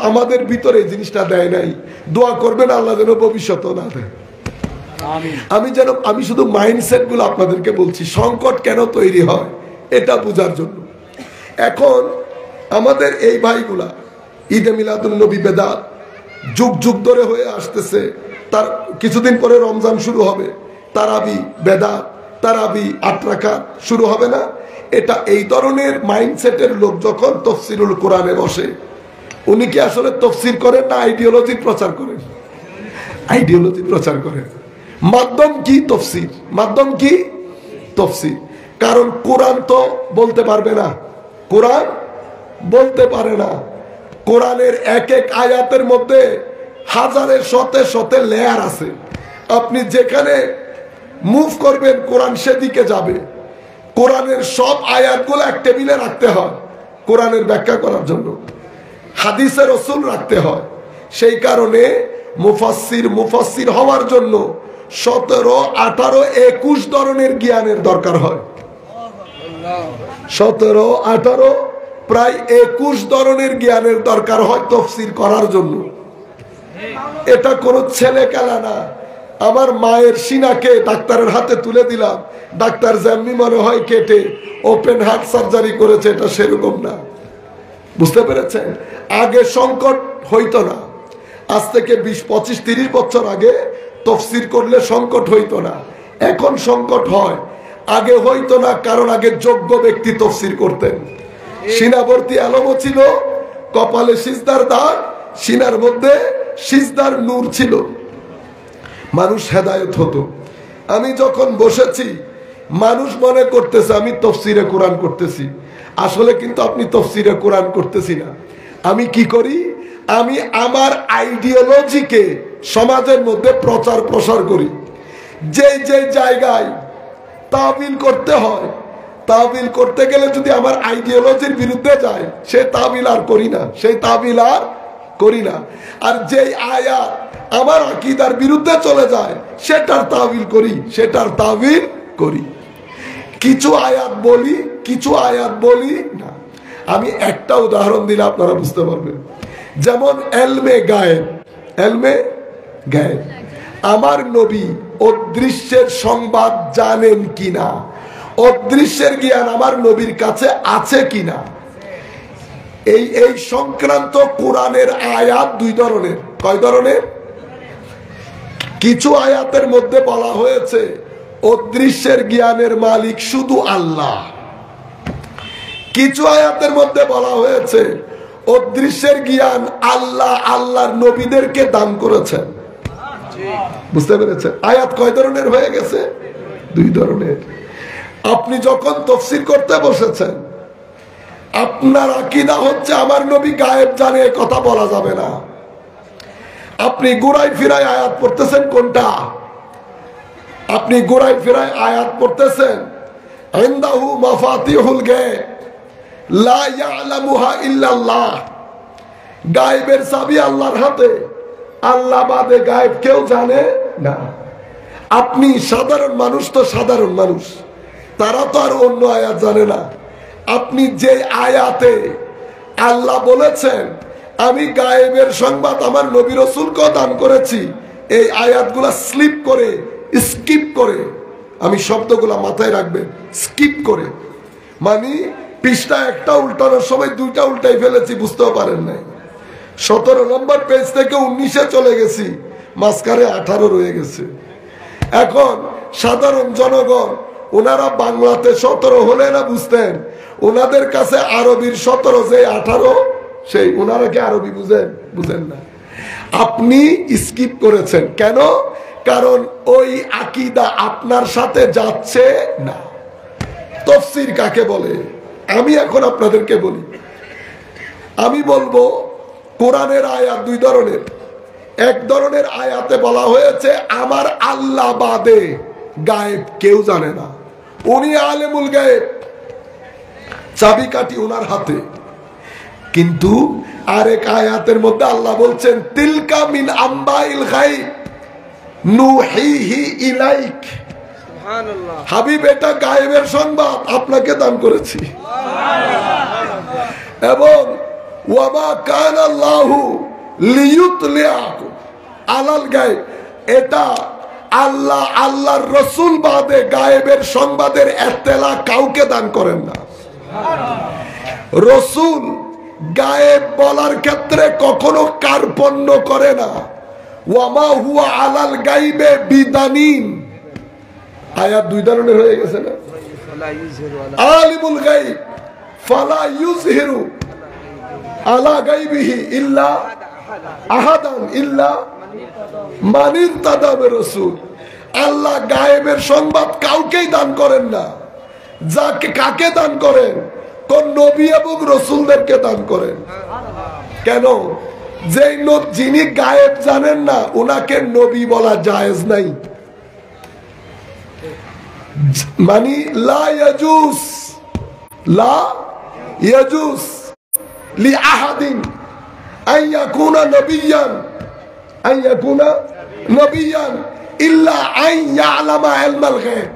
আমাদের ভিতরে এই জিনিসটা দেয় নাই। দোয়া করবেন আল্লাহ যেন ভবিষ্যৎ না দেয়। আমি শুধু মাইন্ডসেট গুলো আপনাদেরকে বলছি, সংকট কেন তৈরি হয় এটা বোঝার জন্য। এখন আমাদের এই ভাইগুলা ঈদে মিলাদুন নবী বেদাত যুগ যুগ ধরে হয়ে আসতেছে। তার কিছুদিন পরে রমজান শুরু হবে, তারাবি বেদাত, তারাবি 8 রাকাত শুরু হবে না? এটা এই ধরনের মাইন্ডসেটের লোক যখন তাফসীরুল কোরআনে বসে, উনি কি আসলে তাফসীর করেন না আইডিওলজি প্রচার করেন? আইডিওলজি প্রচার করেন। মাধ্যম কি? তাফসীর। মাধ্যম কি? তাফসীর। কারণ কোরআন তো বলতে পারবে না, কোরআন বলতে পারে না। কোরআনের এক এক আয়াতের মধ্যে হাজারে শতে শতে লেয়ার আছে। আপনি যেখানে মুভ করবেন কোরআন সেদিকে যাবে। কোরআনের সব আয়াতগুলো এক টেবিলে রাখতে হয় কোরআনের ব্যাখ্যা করার জন্য। হাদিসে রাসূল রাখতে হয়। সেই কারণে মুফাসসির হওয়ার জন্য 17, 18, 21 ধরনের জ্ঞানের দরকার হয়। 17, 18 প্রায় 21 ধরনের জ্ঞানের দরকার হয় তাফসীর করার জন্য। এটা কোনো ছেলে খেলা না। আমার মায়ের সিনাকে ডাক্তারের হাতে তুলে দিলাম, ডাক্তার যেমনি মনে হয় কেটে ওপেন হার্ট সার্জারি করেছে, এটা সেরকম না। বুঝতে পেরেছেন? আগে সংকট হইতো না। আজ থেকে 20, 25, 30 বছর আগে তাফসীর করলে সংকট হইতো না। এখন সংকট হয়। আগে হইতো না, কারণ আগে যোগ্য ব্যক্তি তাফসীর করতেন। সিনাবর্তী আলমও ছিল, কপালে সিজদার দাগ, সিনার মধ্যে সিজদার নূর ছিল, মানুষ হেদায়েত হতো। আমি যখন বসেছি মানুষ মনে করতেছে আমি তাফসীরে কোরআন করতেছি, আসলে কিন্তু আপনি তাফসীরে কোরআন করতেছি না। আমি কি করি? আমি আমার আইডিওলজিকে সমাজের মধ্যে প্রচার প্রসার করি। যে যে জায়গায় তাবিল করতে হয়, তাবিল করতে গেলে যদি আমার আইডিওলজির বিরুদ্ধে যায়, সে তাবিল আর করি না, সেই তাবিল আর করি না। আর যেই আয়াত আমার আকীদার বিরুদ্ধে চলে যায়, সেটার তাবিল করি, সেটার তাবিল করি। কিছু আয়াত বলি, কিছু আয়াত বলি না। আমি একটা উদাহরণ দিলে আপনারা বুঝতে পারবেন। যেমন এলমে গায়েব, এলমে গায়েব, আমার নবী অদৃশ্যের সংবাদ জানেন কিনা, অদৃশ্যের জ্ঞান আমার নবীর কাছে আছে কিনা, এই সংক্রান্ত কোরআনের আয়াত 2 ধরনের। কয় ধরনের? কিছু আয়াতের মধ্যে বলা হয়েছে অদৃশ্যের জ্ঞানের মালিক শুধু আল্লাহ। কিছু আয়াতের মধ্যে বলা হয়েছে অদৃশ্যের জ্ঞান আল্লাহ আল্লাহর নবীদেরকে দান করেছেন। বুঝতে পেরেছেন? আয়াত কয় ধরনের হয়ে গেছে? 2 ধরনের। আপনি যখন তাফসীর করতে বসেছেন, আপনার আকীদা হচ্ছে আমার নবী গায়েব জানে, এই কথা বলা যাবে না। আপনি গোড়াই ফিরায় আয়াত পড়তেছেন কোনটা? আপনি গোড়াই ফিরায় আয়াত পড়তেছেন ইনদাহু মাফাতিহুল গায়ব লা ইয়ালামুহা ইল্লাল্লাহ, গায়েবের চাবি আল্লাহর হাতে, আল্লাহ বাদে গায়েব কেউ জানে না। আপনি সাধারণ মানুষ, তো সাধারণ মানুষ, তারা তো আর অন্য আয়াত জানে না। আপনি যে আয়াতে আল্লাহ বলেছেন আমি গায়েবের সংবাদ আমার নবী রাসূলকে দান করেছি, এই আয়াতগুলা স্লিপ করে, স্কিপ করে, আমি শব্দগুলা মাথায় রাখবেন, স্কিপ করে, মানে পৃষ্ঠা একটা উল্টানোর সময় 2টা উল্টাই ফেলেছি, বুঝতেও পারেন নাই। 17 নম্বর পেজ থেকে 19-এ চলে গেছি, মাঝখানে 18 রয়ে গেছে। এখন সাধারণ জনগণ, ওনারা বাংলাতে 17 হলে না বুঝতেন, ওনাদের কাছে আরবির 17 যে 18, সেই ওনারা কি আরবি বুঝেন? বুঝেন না। আপনি স্কিপ করেছেন কেন? কারণ ওই আকীদা আপনার সাথে যাচ্ছে না। তাফসীর কাকে বলে আমি এখন আপনাদেরকে বলি। আমি বলবো কোরআনের আয়াত 2 ধরনের। এক ধরনের আয়াতে বলা হয়েছে আমার আল্লাহ বাদে গায়েব কেউ জানে না, উনি আলেমুল গায়েব, চাবিকাঠি ওনার হাতে। কিন্তু আরেক আয়াতের মধ্যে আল্লাহ বলছেন তিলকা মিন আম্বাইল গায়ব নুহিহি ইলাইক, সুবহানাল্লাহ, হাবিব এটা গায়েবের সংবাদ আপনাকে দান করেছি। এবং ওয়ামা কানা আল্লাহু লিয়ুতলিআকুম আলাল গায়ব, এটা আল্লাহ আল্লাহর রাসূল বাদে গায়েবের সংবাদের ইত্তেলা কাউকে দান করেন না। রাসূল গায়েব বলার ক্ষেত্রে কখনো কার্পণ্য করে না। ওয়ামা হুয়া আলাল গায়বে বিদানিন, আয়াত 2 ধরনের হয়ে গেছে না? আলিমুল গায়ব ফালা ইউযহিরু আলা গায়বিহি ইল্লা আহাদান ইল্লা মান ইরতাদা বিরাসূল, আল্লাহ গায়েবের সংবাদ কাউকেই দান করেন না। যাকে কাকে দান করেন? কোন নবী এবং রাসূলদেরকে দান করেন। কেন? যেই যিনি গায়েব জানেন না, উনাকে নবী বলা জায়েজ নাই। মানে লা ইয়াজুজ লি আহাদিন আইয়াকুনা নবিয়ান, আইয়াকুনা নবিয়ান ইল্লা আইয়ালামা ইলমাল গায়ব।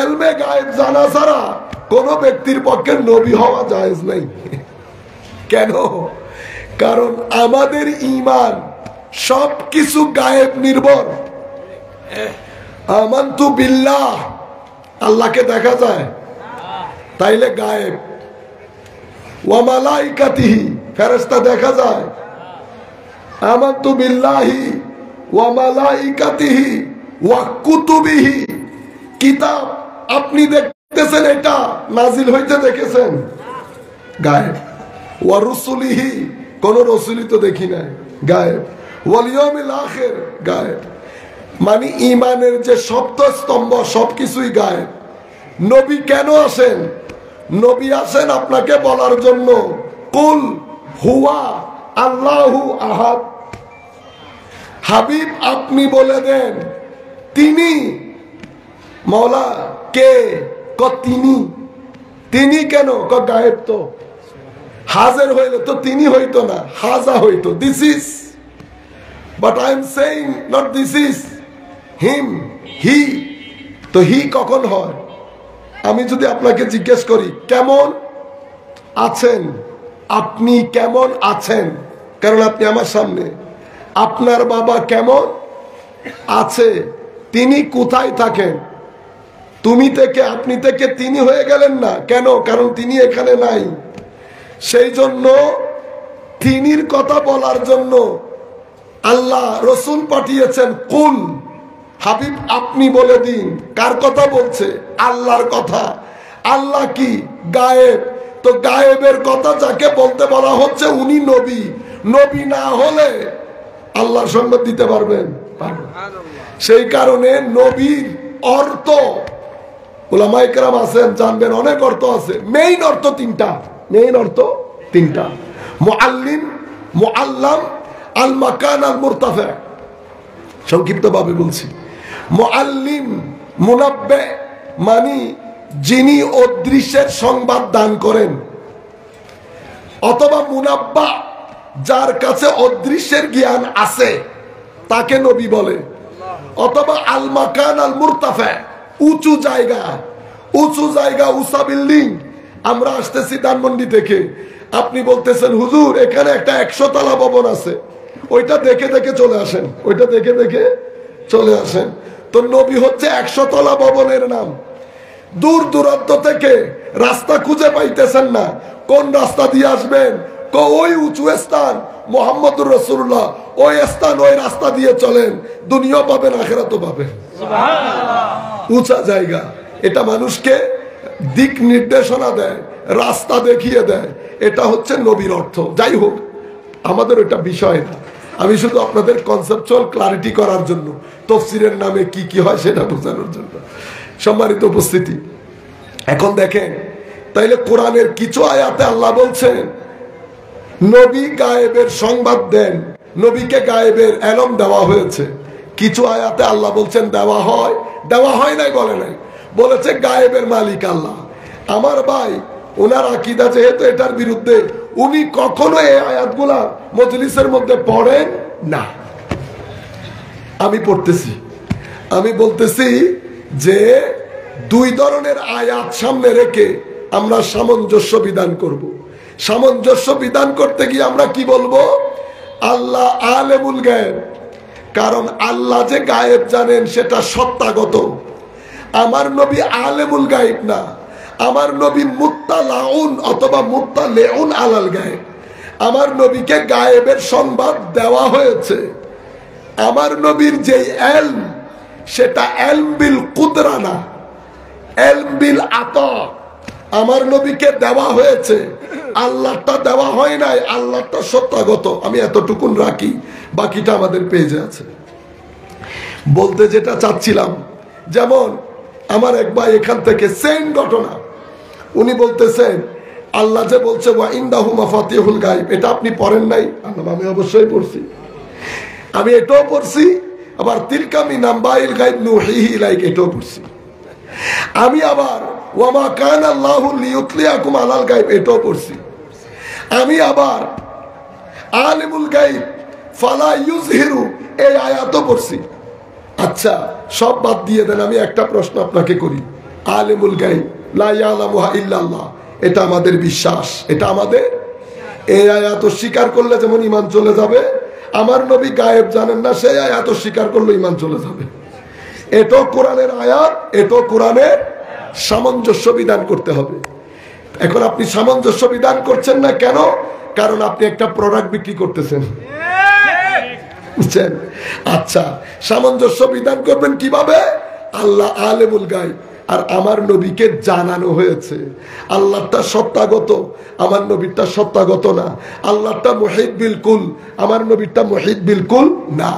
ইলমে গায়েব জানা ছাড়া কোন ব্যক্তির পক্ষে নবী হওয়া জায়েজ নাই। কেন? কারণ আমাদের ঈমান সবকিছু গায়েব নির্ভর। আমানতু বিল্লাহ, আল্লাহকে দেখা যায় তাইলে গায়েব। ওয়া মালাইকাতিহি, ফেরেশতা দেখা যায়। আমানতু বিল্লাহি ওয়া মালাইকাতিহি ওয়া কুতুবিহি, কিতাব আপনি দেখতেছেন এটা নাজিল হইতে দেখেছেন, গায়েব। ওয়া রুসুলিহি, কোন রসুলই তো দেখি নাই, গায়েব। ওয়াল ইয়াউমিল আখির, গায়েব। মানে ঈমানের যে সপ্ত স্তম্ভ সবকিছুই গায়েব। নবী কেন আসেন? নবী আসেন আপনাকে বলার জন্য, কুল হুয়া আল্লাহু আহাদ। হাবিব আপনি বলে দেন তিনি মওলা কে? তিনি। তিনি কেন? গায়েব তো। হাজার হইলে তো তিনি হইতো না, হাজা হইতো। This is, but I am saying not this is him, he. তো হি কখন হয়? আমি যদি আপনাকে জিজ্ঞেস করি কেমন আছেন, আপনি কেমন আছেন, কারণ আপনি আমার সামনে। আপনার বাবা কেমন আছে? তিনি কোথায় থাকেন? তুমি থেকে আপনি থেকে তিনি হয়ে গেলেন না কেন? কারণ তিনি এখানে নাই। সেই জন্য তিনির কথা বলার জন্য আল্লাহ রসুল পাঠিয়েছেন। কুল, হাবিব আপনি বলে দিন। কার কথা বলছে? আল্লাহর কথা। আল্লাহ কি? গায়েব। তো গায়েবের কথা যাকে বলতে বলা হচ্ছে উনি নবী। নবী না হলে আল্লাহর সঙ্গে দিতে পারবেন? সেই কারণে নবীর অর্থ উলামায়ে কেরাম আছেন, জানবেন অনেক অর্থ আছে। মেইন অর্থ তিনটা, মেইন অর্থ তিনটা। মুআল্লিম, মুআল্লাম, আল মাকান আল মুরতাফা। সংক্ষিপ্ত ভাবে বলছি। মুআল্লিম, মুনাব্বে, মানে যিনি অদৃশ্যের সংবাদ দান করেন, অথবা মুনাব্বা, যার কাছে অদৃশ্যের জ্ঞান আছে তাকে নবী বলে। অথবা আল মাকান আল মুরতাফা, উঁচু জায়গা। উঁচু জায়গা, উঁচা বিল্ডিং। আমরা আসতেছি ধানমন্ডি থেকে, আপনি বলতেছেন হুজুর এখানে একটা 100 তলা ভবন আছে, ওইটা দেখে দেখে চলে আসেন, ওইটা দেখে দেখে চলে আসেন। তো নবী হচ্ছে 100 তলা ভবনের নাম। দূর দূরান্ত থেকে রাস্তা খুঁজে পাইতেছেন না, কোন রাস্তা দিয়ে আসবেন? ওই উঁচু স্থান মুহাম্মদুর রাসূলুল্লাহ, ওই স্থান, ওই রাস্তা দিয়ে চলেন, দুনিয়া পাবেন আখিরাতও পাবেন। উঁচা জায়গা, এটা মানুষকে দিক নির্দেশনা দেয়, রাস্তা দেখিয়ে দেয়। এটা হচ্ছে নবীর অর্থ। যাই হোক, আমাদের ওটা বিষয় না। আমি শুধু আপনাদের কনসেপচুয়াল ক্লারিটি করার জন্য, তাফসীরের নামে কি কি হয় সেটা বোঝানোর জন্য। সম্মানিত উপস্থিতি, এখন দেখেন তাইলে কোরআনের কিছু আয়াতে আল্লাহ বলছেন নবী গায়েবের সংবাদ দেন, নবীকে গায়েবের এলম দেওয়া হয়েছে। কিছু আয়াতে আল্লাহ বলছেন দেওয়া হয়, দেওয়া হয় নাই বলে নাই, বলেছে গায়েবের মালিক আল্লাহ। আমার ভাই ওনার আকীদা যেহেতু এটার বিরুদ্ধে, উনি কখনো এই আয়াতগুলা মজলিসের মধ্যে পড়েন না। আমি পড়তেছি, আমি বলতেছি যে দুই ধরনের আয়াত সামনে রেখে আমরা সামঞ্জস্য বিধান করব। সামঞ্জস্য বিধান করতে গিয়ে আমরা কি বলবো? আল্লাহ আলেমুল গায়েব, কারণ আল্লাহ যে গায়েব জানেন সেটা সত্তাগত। আমার নবী আলেমুল গায়েব না, আমার নবী মুত্তালাউন অথবা মুত্তালিউন আলাল গায়েব। আমার নবীকে গায়েবের সংবাদ দেওয়া হয়েছে। আমার নবীর যে এলম, সেটা এলম বিল কুদরা না, এলম বিল আতা। আমার নবীকে দেওয়া হয়েছে, আল্লাহটা দেওয়া হয় নাই, আল্লাহটা সত্তাগত। আমি এতটুকুন রাখি, বাকিটা আমাদের পেজে আছে। বলতে যেটা চাচ্ছিলাম, যেমন আমার এক ভাই এখান থেকে সেম ঘটনা, উনি বলতেছেন আল্লাহ যে বলছে ওয়া ইনদাহু মাফাতিহুল গায়ব, এটা আপনি পড়েন নাই? আমি অবশ্যই পড়ছি, আমি এটাও পড়ছি। আবার তিলকা মিন আম্বাইল গায়ব নুহিহি ইলাইক, এটাও পড়ছি। আমি আবার ওয়া মা কানা আল্লাহু লিইউতলিয়াকুম আলাল গায়ব, এটাও পড়ছি। আমি আবার আলিমুল গায়ব ফালা ইউযহিরু, এই আয়াতও পড়ছি। আচ্ছা সব বাদ দিয়ে দেন, আমি একটা প্রশ্ন আপনাকে করি। আলিমুল গায়ব লা ইয়ালামুহা ইল্লাল্লাহ, এটা আমাদের বিশ্বাস, এটা আমাদের। এই আয়াত স্বীকার করলে যেমন ঈমান চলে যাবে, আমার নবী গায়েব জানেন না সেই আয়াত স্বীকার করলে ঈমান চলে যাবে। এটাও কোরআনের আয়াত, এটাও কোরআনের সামঞ্জস্য বিধান করতে হবে। এখন আপনি সামঞ্জস্য বিধান করছেন না কেন? কারণ আপনি একটা প্রোডাক্ট বিক্রি করতেছেন, বুঝছেন? আচ্ছা সামঞ্জস্য বিধান করবেন কিভাবে? আল্লাহ আলিমুল গায়ব, আর আমার নবীকে জানানো হয়েছে আল্লাহটা সত্তাগত, আমার নবীরটা সত্তাগত না। আল্লাহটা মুহিত বিলকুল, আমার নবীরটা মুহিত বিলকুল না।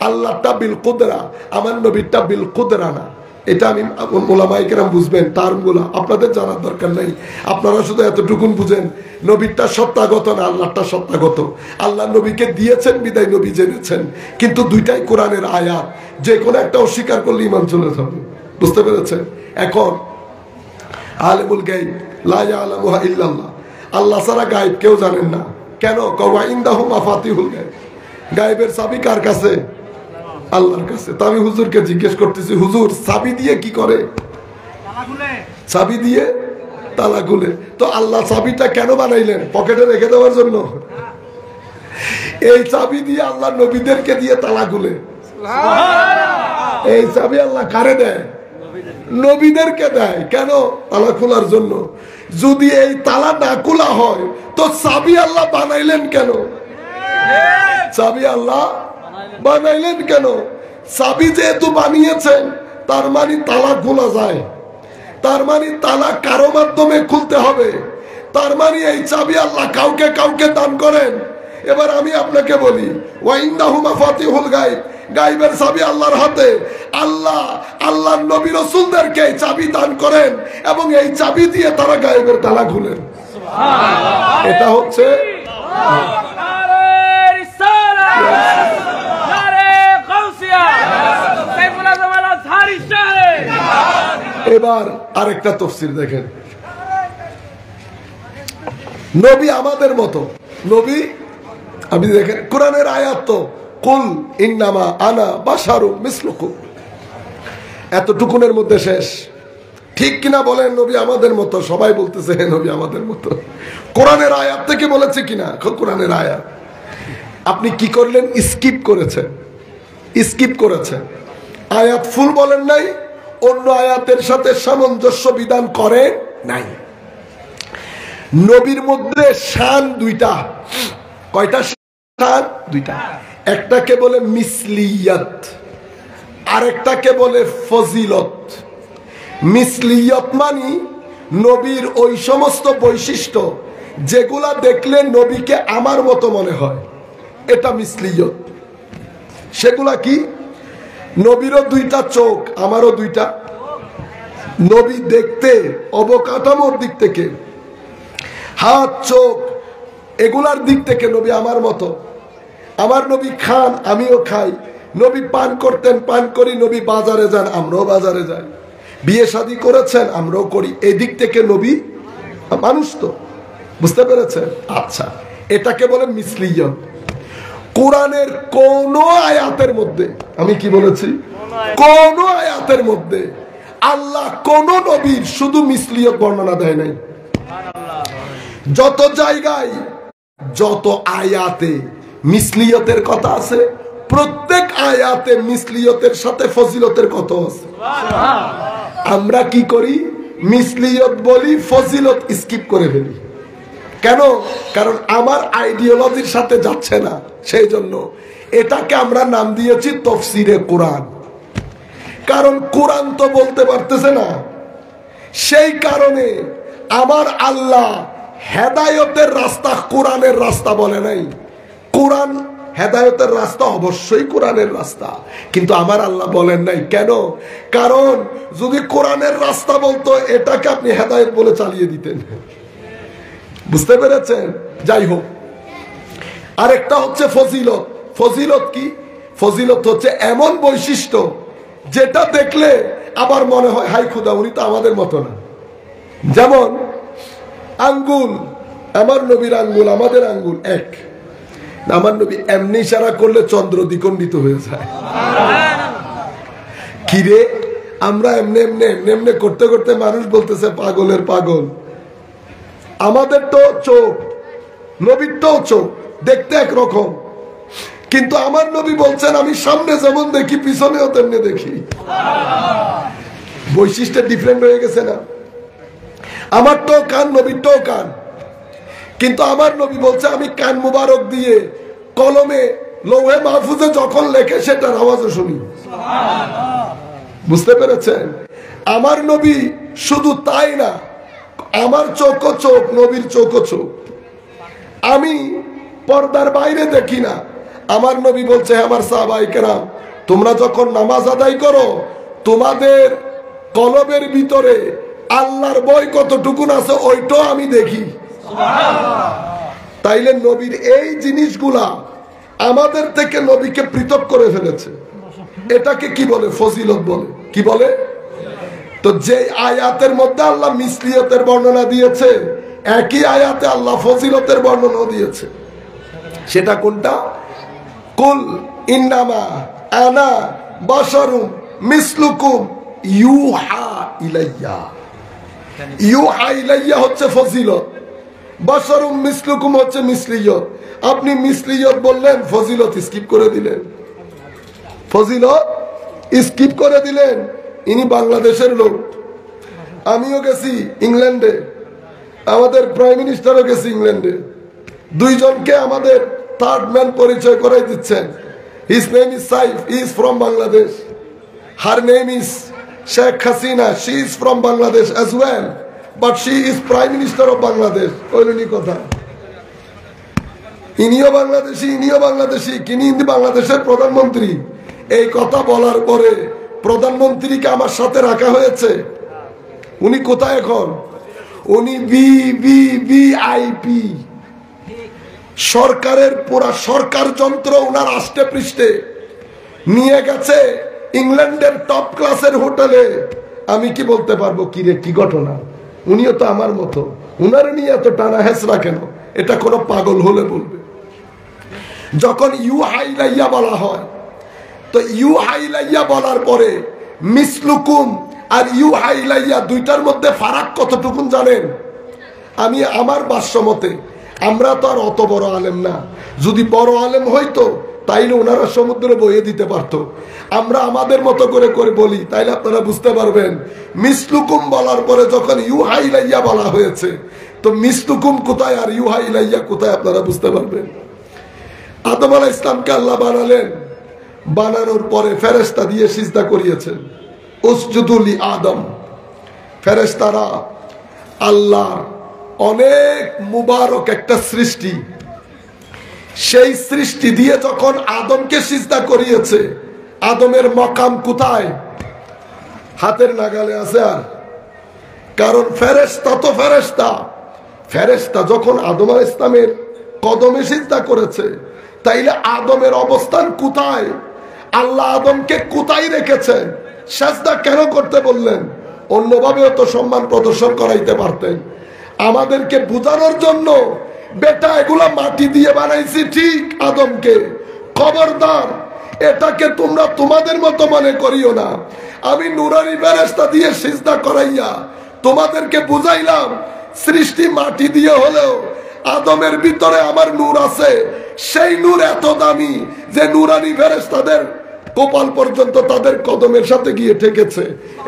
আল্লাহটা বিল কুদরা, আমার নবীরটা বিল কুদরা না। এটা আমি ওলামায়ে কেরাম বুঝবেন, টার্মগুলো আপনাদের জানার দরকার নাই। আপনারা শুধু এতটুকুন বুঝেন, নবীরটা সত্তাগত না, আল্লাহটা সত্তাগত। আল্লাহ নবীকে দিয়েছেন বিদায় নবী জেনেছেন, কিন্তু দুইটাই কোরআনের আয়াত, যে কোনো একটা অস্বীকার করলে ঈমান চলে যাবে। বুঝতে পেরেছেন? এখন আলিমুল গায়ব লা ইয়ালামুহা ইল্লাল্লাহ, আল্লাহ ছাড়া গায়ব কেউ জানেন না। কেন? ওয়া ইনদাহু মাফাতিহুল গায়ব, গায়বের চাবি কার কাছে? আল্লাহর কাছে। তো আমি হুজুরকে জিজ্ঞেস করতেছি, হুজুর চাবি দিয়ে কি করে? চাবি দিয়ে তালা খুলে। তো আল্লাহ চাবিটা কেন বানাইলেন? পকেটে রেখে দেওয়ার জন্য? এই চাবি দিয়ে আল্লাহ নবীদেরকে দিয়ে তালা খুলে। এই চাবি আল্লাহ কারে দেয়? নবীদেরকে দেয়। কেন? তালা খোলার জন্য। যদি এই তালা না খোলা হয় তো চাবি আল্লাহ বানাইলেন কেন? চাবি আল্লাহ বানাইলেন কেন? চাবি যেহেতু বানিয়েছেন, তার মানে তালা খোলা যায়, তার মানে তালা কারো মাধ্যমে খুলতে হবে, তার মানে এই চাবি আল্লাহ কাউকে কাউকে দান করেন। এবার আমি আপনাকে বলি, ওয়া ইনদাহু মাফাতিহুল গায়ব, গায়বের চাবি আল্লাহর হাতে। আল্লাহ আল্লাহর নবী রাসূলদেরকে চাবি দান করেন এবং এই চাবি দিয়ে তারা গায়বের তালা খুলেন। সুবহানাল্লাহ। এটা হচ্ছে এবার আরেকটা তাফসীর দেখেন। নবী আমাদের মতো, নবী আপনি দেখেন কোরআনের আয়াত তো কুল ইন্নামা আনা বাশারুম মিসলুকুম, এতটুকুনের মধ্যে শেষ। ঠিক কিনা বলেন? নবী আমাদের মতো, সবাই বলতেছে নবী আমাদের মতো। কোরআনের আয়াত থেকে বলেছে কিনা? কোরআনের আয়াত। আপনি কি করলেন? স্কিপ করেছেন, স্কিপ করেছেন। আয়াত ফুল বলেন নাই, অন্য আয়াতের সাথে সামঞ্জস্য বিধান করে নাই। নবীর মধ্যে শান দুইটা। কয়টা শান? দুইটা। একটাকে বলে মিসলিয়ত, আরেকটাকে বলে ফজিলত। মিসলিয়ত মানে নবীর ওই সমস্ত বৈশিষ্ট্য যেগুলা দেখলে নবীকে আমার মতো মনে হয়, এটা মিসলিয়ত। সেগুলা কি? নবীরও দুইটা চোখ, আমারও দুইটা। নবী দেখতে অবকাঠামোর দিক থেকে, হাত চোখ এগুলার দিক থেকে নবী আমার মতো। আমার নবী খান, আমিও খাই। নবী পান করতেন, পান করি। নবী বাজারে যান, আমরাও বাজারে যাই। বিয়ে শাদী করেছেন, আমরাও করি। এই দিক থেকে নবী মানুষ তো। বুঝতে পেরেছেন? আচ্ছা, এটাকে বলে মিসলিয়ত। কোরআনের কোন আয়াতের মধ্যে, আমি কি বলেছি, কোন আয়াতের মধ্যে আল্লাহ কোন নবীর শুধু মিসলিয়ত বর্ণনা দেয় নাই। যত জায়গায় যত আয়াতে মিসলিয়তের কথা আছে, প্রত্যেক আয়াতে মিসলিয়তের সাথে ফজিলতের কথা আছে। আমরা কি করি? মিসলিয়ত বলি, ফজিলত স্কিপ করে ফেলি। কেন? কারণ আমার আইডিওলজির সাথে যাচ্ছে না, সেই জন্য এটাকে আমরা নাম দিয়েছি তাফসীরে কোরআন। কারণ কোরআন তো বলতে পারতেছে না, সেই কারণে আমার আল্লাহ হেদায়েতের রাস্তা কোরআনের রাস্তা বলে নাই। কোরআন হেদায়েতের রাস্তা অবশ্যই কোরআনের রাস্তা, কিন্তু আমার আল্লাহ বলেন নাই। কেন? কারণ যদি কোরআনের রাস্তা বলতো, এটাকে আপনি হেদায়েত বলে চালিয়ে দিতেন। বুঝতে পেরেছেন? যাই হোক, আরেকটা হচ্ছে ফজিলত। ফজিলত কি? ফজিলত হচ্ছে এমন বৈশিষ্ট্য যেটা দেখলে আবার মনে হয় হাই খুদা, উনি তো আমাদের মতো না। যেমন আঙ্গুল, আমার নবীর আঙ্গুল আমাদের আঙ্গুল এক, আমার নবী এমনি ইশারা করলে চন্দ্র দ্বিখণ্ডিত হয়ে যায়। কিরে আমরা এমনি এমনি এমনি এমনি করতে করতে মানুষ বলতেছে পাগলের পাগল। আমাদের তো চোখ, নবীর তো চোখ দেখতে একরকম, কিন্তু আমার নবী বলছেন আমি সামনে যেমন দেখি পিছনেও তেমনি দেখি। বৈশিষ্ট্য ডিফারেন্ট হয়ে গেছে না? আমার তো কান, নবীর তো কান, কিন্তু আমার নবী বলছে আমি কান মুবারক দিয়ে কলমে লৌহে মাহফুজে যখন লেখে সেটার আওয়াজও শুনি। বুঝতে পেরেছেন? আমার নবী শুধু তাই না, আমার চোখও চোখ, নবীর চোখও চোখ। আমি পর্দার বাইরে দেখি না। আমার নবী বলছে আমার সাহাবায়ে কেরাম, তোমরা যখন নামাজ আদায় করো তোমাদের কলবের ভিতরে আল্লাহর ভয় কতটুকুন আছে ওইটাও আমি দেখি। তাইলে নবীর এই জিনিসগুলা আমাদের থেকে নবীকে পৃথক করে ফেলেছে। এটাকে কি বলে? ফজিলত বলে। কি বলে? তো যে আয়াতের মধ্যে আল্লাহ মিসলিয়তের বর্ণনা দিয়েছে, একই আয়াতে আল্লাহ ফজিলতের বর্ণনা দিয়েছে। সেটা কোনটা? কুল ইন্নামা আনা বাশারুম মিসলুকুম ইউহা ইলাইয়া। ইউহা ইলাইয়া হচ্ছে ফজিলত, বাশারুম মিসলুকুম হচ্ছে মিসলিয়ত। আপনি মিসলিয়ত বললেন, ফজিলত স্কিপ করে দিলেন। ফজিলত স্কিপ করে দিলেন। ইনি বাংলাদেশের লোক, আমিও গেছি ইংল্যান্ডে, আমাদের প্রাইম মিনিস্টারও গেছে ইংল্যান্ডে। দুইজনকে আমাদের থার্ড ম্যান পরিচয় করাই দিচ্ছেন। His name is Saif, he is from Bangladesh. Her name is Sheikh Hasina, she is from Bangladesh as well, but she is prime minister of Bangladesh. কইলনি কথা? ইনিও বাংলাদেশি, ইনিও বাংলাদেশি, কিন্তু বাংলাদেশের প্রধানমন্ত্রী। এই কথা বলার পরে প্রধানমন্ত্রীকে আমার সাথে রাখা হয়েছে। উনি কোথায় এখন? উনি ভিভিভিআইপি, সরকারের পুরা সরকার যন্ত্র উনার আষ্টে পৃষ্ঠে নিয়ে গেছে ইংল্যান্ডের টপ ক্লাসের হোটেলে। আমি কি বলতে পারবো কি রে কি ঘটনা? উনিও তো আমার মতো, উনার নিয়ে এত টানা হেসরা কেন? এটা কোনো পাগল হলে বলবে। যখন ইউহা ইলাইয়া বলা হয়, তো ইউহা ইলাইয়া বলার পরে মিসলুকুম আর ইউহা ইলাইয়া দুইটার মধ্যে ফারাক কতটুকুন জানেন? আমি আমার ভাষ্যমতে, আমরা তো আর অত বড় আলেম না, যদি বড় আলেম হইতো তাইলে ওনারা সমুদ্রে বইয়ে দিতে পারতো। আমরা আমাদের মতো করে করে বলি, তাইলে আপনারা বুঝতে পারবেন। মিসলুকুম বলার পরে যখন ইউহা ইলাইয়া বলা হয়েছে, তো মিসলুকুম কোথায় আর ইউহা ইলাইয়া কোথায় আপনারা বুঝতে পারবেন। আদম আলাইহিস সালামকে আল্লাহ বানালেন, বানানোর পরে ফেরেশতা দিয়ে সিজদা করিয়েছেন, উসজুদু লি আদম। ফেরেশতারা আল্লাহ অনেক মুবারক একটা সৃষ্টি, সেই সৃষ্টি দিয়ে যখন আদমকে সিজদা করিয়েছে, আদমের মাকাম কোথায়? হাতের নাগালে আছে। আর কারণ ফেরেশতা তো ফেরেশতা, ফেরেশতা যখন আদম আলাইহিস সালামের কদমে সিজদা করেছে, তাইলে আদমের অবস্থান কোথায়? আল্লাহ আদমকে কোথায় রেখেছেন? সিজদা কেন করতে বললেন? অন্যভাবেও তো সম্মান প্রদর্শন করাইতে পারতেন। আমাদেরকে বুঝানোর জন্য, বেটা এগুলা মাটি দিয়ে বানাইছি ঠিক আদমকে, খবরদার এটাকে তোমরা তোমাদের মতো মনে করিও না। আমি নুরানি ফেরেশতা দিয়ে সিজদা করাইয়া তোমাদেরকে বুঝাইলাম, সৃষ্টি মাটি দিয়ে হলেও আদমের ভিতরে আমার নূর আছে। সেই নূর এত দামি যে নুরানি ফেরেশতাদের কপাল পর্যন্ত তাদের কদমের সাথে গিয়ে ঠেকেছে।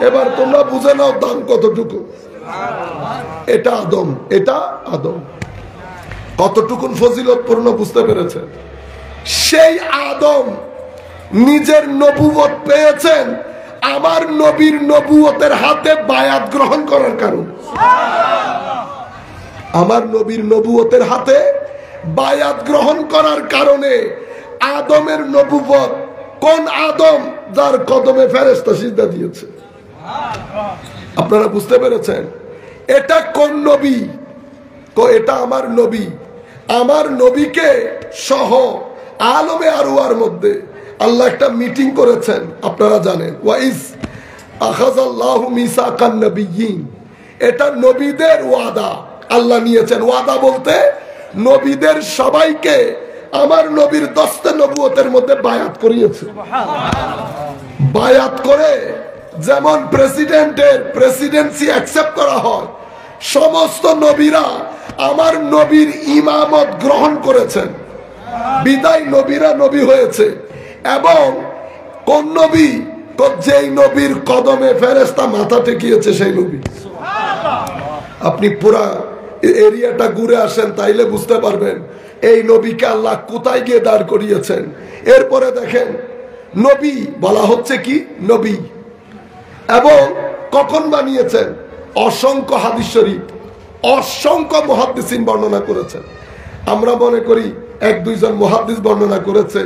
এবার তোমরা বুঝে নাও দাম কতটুকু। এটা আদম, এটা আদম কতটুকুন ফজিলতপূর্ণ বুঝতে পেরেছেন? সেই আদম নিজের নবুয়ত পেয়েছেন আমার নবীর নবুয়তের হাতে বায়াত গ্রহণ করার কারণে। আমার নবীর নবুয়তের হাতে বায়াত গ্রহণ করার কারণে আদমের নবুয়ত, কোন আদম যার কদমে ফেরেশতা সিজদা দিয়েছে। আপনারা বুঝতে পেরেছেন? এটা কোন নবী? এটা আমার নবী। আমার নবীকে সহ আলমে আরওয়ার মধ্যে আল্লাহ একটা মিটিং করেছেন, আপনারা জানেন। ওয়াইজ আখাযাল্লাহু মিসাকান নবিয়্যিন, এটা নবীদের ওয়াদা আল্লাহ নিয়েছেন। ওয়াদা বলতে নবীদের সবাইকে আমার নবীর দস্তে নবুয়তের মধ্যে বায়াত করিয়েছে। বায়াত করে যেমন প্রেসিডেন্টের প্রেসিডেন্সি অ্যাকসেপ্ট করা হয়, সমস্ত নবীরা আমার নবীর ইমামত গ্রহণ করেছেন, বিদায় নবীরা নবী হয়েছে। এবং কোন নবী? যেই নবীর কদমে ফেরেশতা মাথা টেকিয়েছে সেই নবী। আপনি পুরা এরিয়াটা ঘুরে আসেন, তাইলে বুঝতে পারবেন এই নবীকে আল্লাহ কোথায় গিয়ে দাঁড় করিয়েছেন। এরপরে দেখেন, নবী বলা হচ্ছে কি? নবী। এবং কখন বানিয়েছেন? অসংখ্য হাদিস শরীফ, অসংখ্য মুহাদ্দিসিন বর্ণনা করেছেন। আমরা মনে করি এক দুইজন মুহাদ্দিস বর্ণনা করেছে।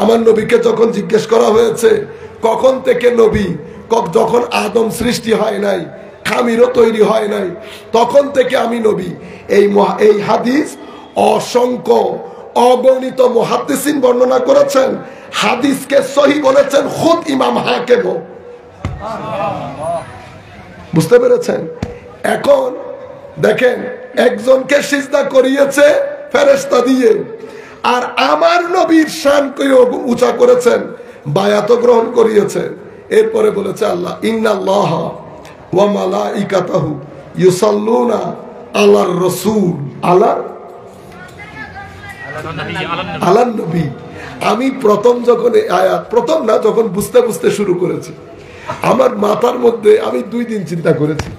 আমার নবীকে যখন জিজ্ঞেস করা হয়েছে কখন থেকে নবী, যখন আদম সৃষ্টি হয় নাই, খামিরও তৈরি হয় নাই, তখন থেকে আমি নবী। এই হাদিস অসংখ্য অগণিত মুহাদ্দিসিন বর্ণনা করেছেন। হাদিসকে সহিহ বলেছেন খুদ ইমাম হাকিম। বুঝতে পেরেছেন? এখন দেখেন, একজনকে সিজদা করিয়েছে ফেরেশতা দিয়ে, আর আমার নবীর শানকে উঁচা করেছেন, বায়াত গ্রহণ করিয়েছেন। এরপরে বলেছে আল্লাহ, ইন্নাল্লাহ ওয়া মালাইকাতাহু ইউসাল্লুনা আলার রাসূল, আলান নবী। আমি প্রথম যখন এই আয়াত, প্রথম না, যখন বুঝতে বুঝতে শুরু করেছি, আমার মাথার মধ্যে আমি 2 দিন চিন্তা করেছি,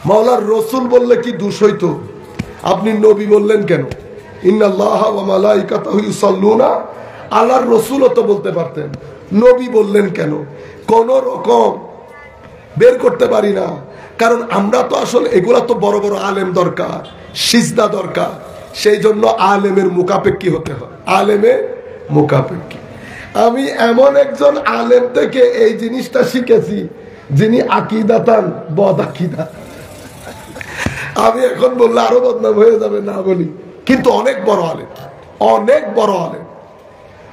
মাওলার রসুল বললে কি দোষ হইতো? আপনি নবী বললেন কেন? ইন্নাল্লাহ ওয়া মালাইকাতাহু ইউসাল্লুনা আলার রাসূলও তো বলতে পারতেন, নবী বললেন কেন? কোন রকম বের করতে পারি না। কারণ আমরা তো আসলে এগুলা তো বড় বড় আলেম দরকার, সিজদা দরকার, সেই জন্য আলেমের মুখাপেক্ষী হতে হয়, আলেমের মুখাপেক্ষী। আমি এমন একজন আলেম থেকে এই জিনিসটা শিখেছি, যিনি আকিদাতান বদ আকিদা। আমি এখন বললে আরো বদনাম হয়ে যাবে, না বলি, কিন্তু অনেক বড় আলেম, অনেক বড় আলেম।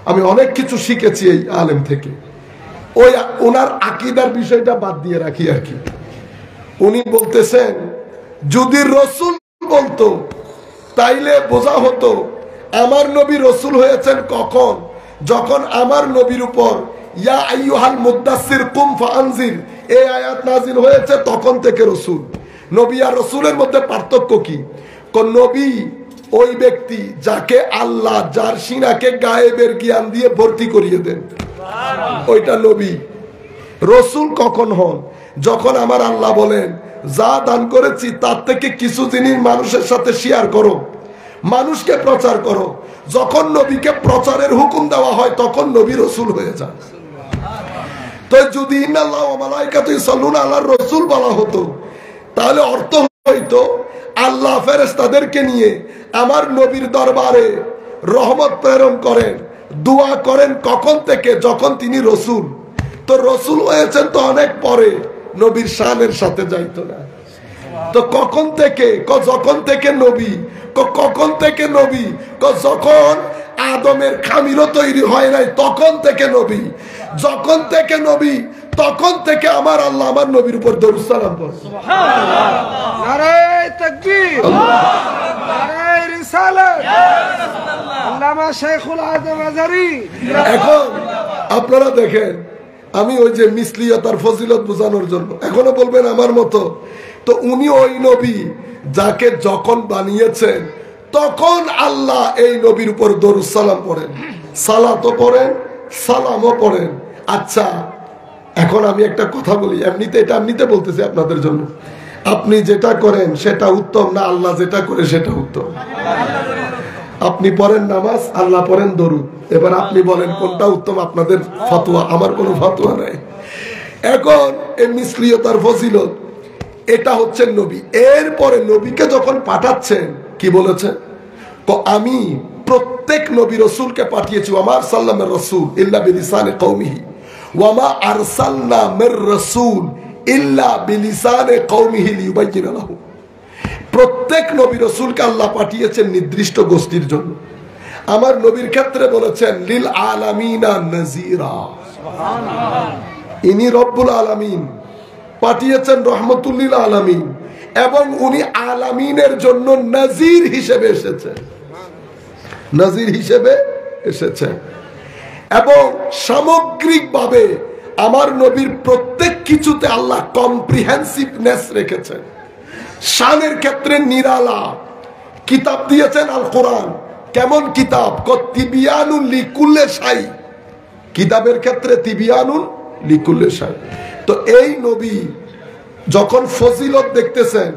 আমি অনেক কিছু শিখেছি এই আলেম থেকে। ওই ওনার আকিদার বিষয়টা বাদ দিয়ে রাখি আর কি। উনি বলতেছেন, যদি রসুল বলতো তাইলে বোঝা হতো আমার নবী রসুল হয়েছেন কখন? যখন আমার নবীর উপর ইয়া আইয়ুহাল মুদ্দাসসির কুম ফাআনজির এই আয়াত নাজিল হয়েছে, তখন থেকে রসুল। নবী আর রসুলের মধ্যে পার্থক্য কি? কোন নবী ওই ব্যক্তি যাকে আল্লাহ যার সিনাকে গায়েবের জ্ঞান দিয়ে ভর্তি করিয়ে দেন, ওইটা নবী। রসুল কখন হন? যখন আমার আল্লাহ বলেন যা দান করেছি তার থেকে কিছু জিনিস মানুষের সাথে শেয়ার করো, মানুষকে প্রচার করো। যখন নবীকে প্রচারের হুকুম দেওয়া হয় তখন নবী রসুল হয়ে যান। তো যদি ইন্নাল্লাহ ওয়া মালাইকাতুহু ইউসাল্লুনা আলার রাসূল বলা হতো, তাহলে অর্থ হইতো আল্লাহ ফেরেশতাদেরকে নিয়ে আমার নবীর দরবারে রহমত প্রেরণ করেন, দোয়া করেন। কখন থেকে? যখন তিনি রসুল। তো রসুল হয়েছেন তো অনেক পরে, নবীর শানের সাথে যাইতো না। তো কখন থেকে? যখন থেকে নবী। কখন থেকে নবী? যখন আদমের খামিরও তৈরি হয় নাই তখন থেকে নবী। যখন থেকে নবী তখন থেকে আমার আল্লাহ আমার নবীর উপর দরুদ সালাম পড়ে। সুবহানাল্লাহ, নারে তাকবীর, নারে রিসালাত, আল্লামা শাইখুল আযম আজহারী। এখন আপনারা দেখেন, আমি ওই যে মিসলিয়ত আর ফজিলত বোঝানোর জন্য এখনো বলবেন আমার মতো, তো উনি ওই নবী যাকে যখন বানিয়েছেন তখন আল্লাহ এই নবীর উপর দরুদ সালাম পড়েন, সালাতও পড়েন, সালামও পড়েন। আচ্ছা, এখন আমি একটা কথা বলি, এমনিতে এটা এমনিতে বলতেছি আপনাদের জন্য। আপনি যেটা করেন সেটা উত্তম না আল্লাহ যেটা করে সেটা উত্তম? আপনি পড়েন নামাজ, আল্লাহ পড়েন দরুদ। এবার আপনি বলেন কোনটা উত্তম? আপনাদের ফতোয়া, আমার কোনো ফতোয়া নাই। এখন এই মিসলিয়তার ফজিলত, এটা হচ্ছে নবী। এরপরে নবীকে যখন পাঠাচ্ছেন কি বলেছেন? আমি প্রত্যেক নবী রসুলকে পাঠিয়েছি, আমার সাল্লামের রসুল ইল্লা বিলিসানে কওমিহি ওয়ামা আরসালনা মির রাসূল ইল্লা বিলিসানে কওমিহি লিয়ুবাইয়িনা লাহুম। প্রত্যেক নবী রসুলকে আল্লাহ পাঠিয়েছেন নির্দিষ্ট গোষ্ঠীর জন্য। আমার নবীর ক্ষেত্রে বলেছেন লিল আলামিনা নাযীরা, ইনি রব্বুল আলামিন, পাঠিয়েছেন রহমতুল লিল আলামিন, এবং উনি আলামিনের জন্য নাযীর হিসেবে এসেছেন। নজির হিসেবে এসেছেন। এবং সামগ্রিকভাবে আমার নবীর প্রত্যেক কিছুতে আল্লাহ কম্প্রিহেন্সিভনেস রেখেছেন। শানের ক্ষেত্রে নিরালা কিতাব দিয়েছেন আল কোরআন। কেমন কিতাব? তিবিয়ানুল লিকুল্লি শাই, কিতাবের ক্ষেত্রে তিবিয়ানুল লিকুল্লি শাই। তো এই নবী যখন ফজিলত দেখতেছেন,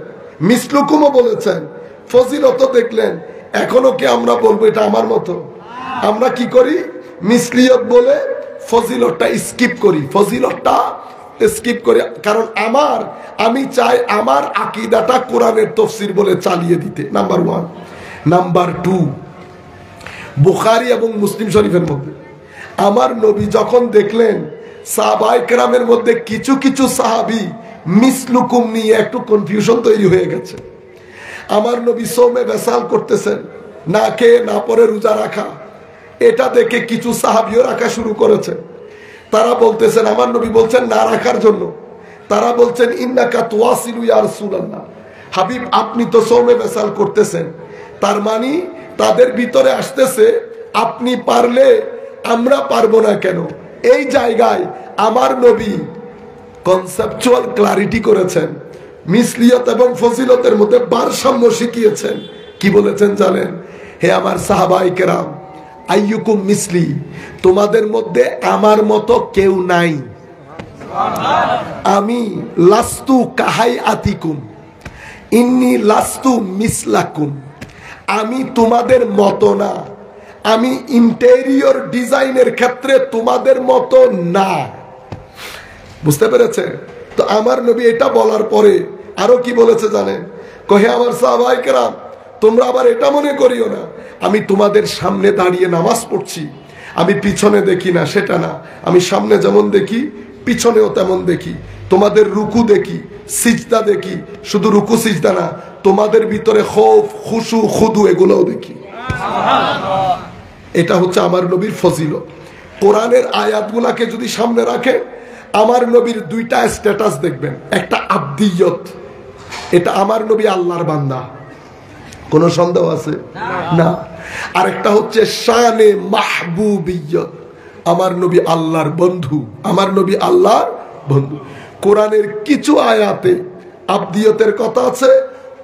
মিসলুকুমও বলেছেন, ফজিলত দেখলেন, এখনো কি আমরা বলবো এটা আমার মতো? আমরা কি করি? মিসলিয়ত বলে ফজিলতটা স্কিপ করি, ফজিলতটা স্কিপ করি। কারণ আমি চাই আমার আকীদাটা কোরআনের তাফসীর বলে চালিয়ে দিতে, নাম্বার 1। নাম্বার 2, বুখারী এবং মুসলিম শরীফের মধ্যে আমার নবী যখন দেখলেন সাহাবায়ে কেরামের মধ্যে কিছু কিছু সাহাবী মিসলুকুম নিয়ে একটু কনফিউশন তৈরি হয়ে গেছে। আমার নবী সোমে বেসাল করতেছেন, না খেয়ে না পরে রোজা রাখা, এটা দেখে কিছু সাহাবীও রাখা শুরু করেছে। তারা বলতেছেন, আমার নবী বলছেন না রাখার জন্য। তারা বলছেন ইন্নাকা তুয়াসিলু ইয়া রাসূলুল্লাহ, হাবিব আপনি তো সোমে বেসাল করতেছেন, তার মানে তাদের ভিতরে আসতেছে আপনি পারলে আমরা পারবো না কেন? এই জায়গায় আমার নবী কনসেপচুয়াল ক্লারিটি করেছেন, মিসলিয়ত এবং ফজিলতের মধ্যে ভারসাম্য শিখিয়েছেন। কি বলেছেন জানেন? হে আমার সাহাবায়ে কেরাম, আইয়ুকুম মিসলি, তোমাদের মধ্যে আমার মতো কেউ নাই। আমি লাস্তু কাহাই আতিকুম ইন্নি লাস্তু মিসলাকুম, আমি তোমাদের মতো না, আমি ইন্টেরিয়র ডিজাইনের ক্ষেত্রে তোমাদের মতো না। বুঝতে পেরেছে? তো আমার নবী এটা বলার পরে আরো কি বলেছে জানেন? কহে আমার সাহাবায়ে কেরাম, তোমরা আবার এটা মনে করিও না আমি তোমাদের সামনে দাঁড়িয়ে নামাজ পড়ছি, আমি পিছনে দেখি না, সেটা না। আমি সামনে যেমন দেখি পিছনেও তেমন দেখি। তোমাদের রুকু দেখি, সিজদা দেখি, শুধু রুকু সিজদা না, তোমাদের ভিতরে খৌফ, খুশু, খুদু এগুলোও দেখি। এটা হচ্ছে আমার নবীর ফজিলত। কোরআনের আয়াতগুলাকে যদি সামনে রাখে, আমার নবীর দুইটা স্ট্যাটাস দেখবেন। একটা আবদিয়ত, এটা আমার নবী আল্লাহর বান্দা, কোনো সন্দেহ আছে না। আরেকটা হচ্ছে শানে মাহবুবিয়ত, আমার নবী আল্লাহর বন্ধু, আমার নবী আল্লাহর বন্ধু। কোরআনের কিছু আয়াতে আবদিয়তের কথা আছে,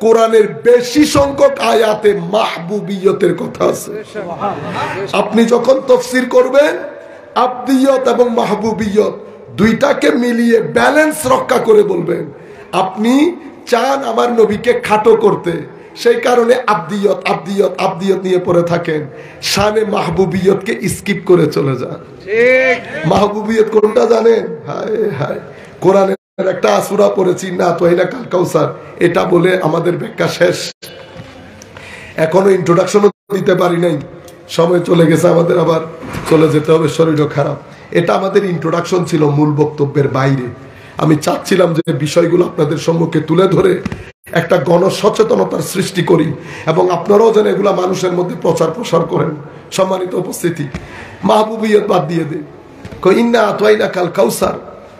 কোরআনের বেশি সংখ্যক আয়াতে মাহবুবিয়তের কথা আছে। আপনি যখন তাফসীর করবেন, আবদিয়ত এবং মাহবুবিয়ত দুইটাকে মিলিয়ে ব্যালেন্স রক্ষা করে বলবেন। আপনি চান আমার নবীকে খাটো করতে, সেই কারণে আবদিয়ত আবদিয়ত আবদিয়ত নিয়ে পড়ে থাকেন, শানে মাহবুবিয়তকে স্কিপ করে চলে যান। মাহবুবিয়ত কোনটা জানেন? হায় হায়, কোরআনের একটা সূরা পড়েছি না তোহিনা কাল কাউসার, এটা বলে আমাদের ব্যাখ্যা শেষ। এখনো ইন্ট্রোডাকশনও দিতে পারি নাই, সময় চলে গেছে, আমাদের আবার চলে যেতে হবে, শরীরও খারাপ। এটা আমাদের ইন্ট্রোডাকশন ছিল, মূল বক্তব্যের বাইরে। আমি চাচ্ছিলাম যে বিষয়গুলো আপনাদের সম্মুখে তুলে ধরে একটা গণসচেতনতার সৃষ্টি করি, এবং আপনারাও যেন এগুলা মানুষের মধ্যে প্রচার প্রসার করেন। সম্মানিত উপস্থিতি, মাহবুবিয়ত বাদ দিয়ে দে, ইন্না আতওয়াইনা কাল কাউসার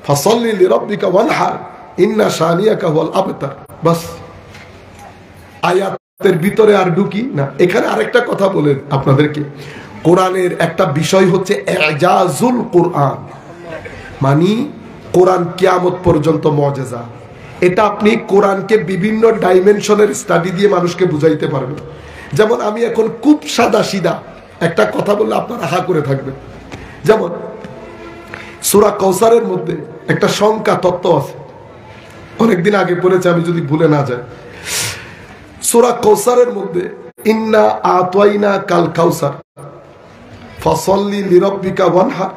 ফাসাল্লি লিরাব্বিকা ওয়ানহার ইন্না শানিয়াকা হুয়াল আবতার। বাস, আয়াতের ভিতরে আর ঢুকি না। এখানে আরেকটা কথা বলেন আপনাদেরকে, কোরআনের একটা বিষয় হচ্ছে ইজাজুল কোরআন, মানে কোরআন কিয়ামত পর্যন্ত মুজিজা। এটা আপনি কোরআনকে বিভিন্ন ডাইমেনশনের স্টাডি দিয়ে মানুষকে বুঝাইতে পারবেন। যেমন আমি এখন খুব সাদা সিধা একটা কথা বললে আপনারা হা করে থাকবেন। যেমন সূরা কাউসারের মধ্যে একটা সংখ্যা তত্ত্ব আছে, অনেকদিন আগে পড়েছে, আমি যদি ভুলে না যাই। সূরা কাউসারের মধ্যে ইন্না আতওয়াইনা কাল কাউসার ফাসাল্লি লিরাব্বিকা ওয়ানহার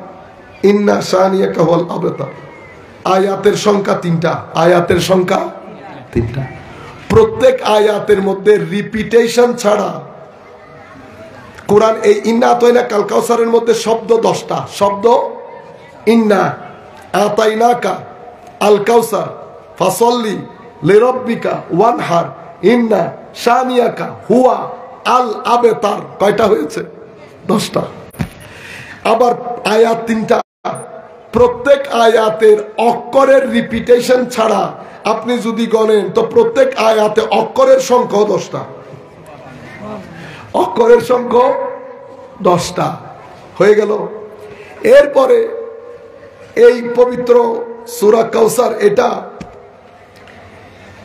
ইন্না শানিয়াকা হুয়াল আবতার। আয়াতের সংখ্যা 3টা, আয়াতের সংখ্যা 3টা। প্রত্যেক আয়াতের মধ্যে রিপিটেশন ছাড়া কোরআন এই ইন্না আতওয়াইনা কাল কাউসারের মধ্যে শব্দ 10টা শব্দ। ইন্না আতাইনাকা আল কাউসার ফাসাল্লি লিরাব্বিকা ওয়ানহার ইন্না শানিয়াকা হুয়া আল আবতার। কয়টা হয়েছে? 10টা। আবার আয়াত 3টা, প্রত্যেক আয়াতের অক্ষরের রিপিটেশন ছাড়া আপনি যদি গণেন তো প্রত্যেক আয়াতে অক্ষরের সংখ্যা 10টা, অক্ষরের সংখ্যা 10টা হয়ে গেল। এরপরে এই পবিত্র সূরা কাউসার, এটা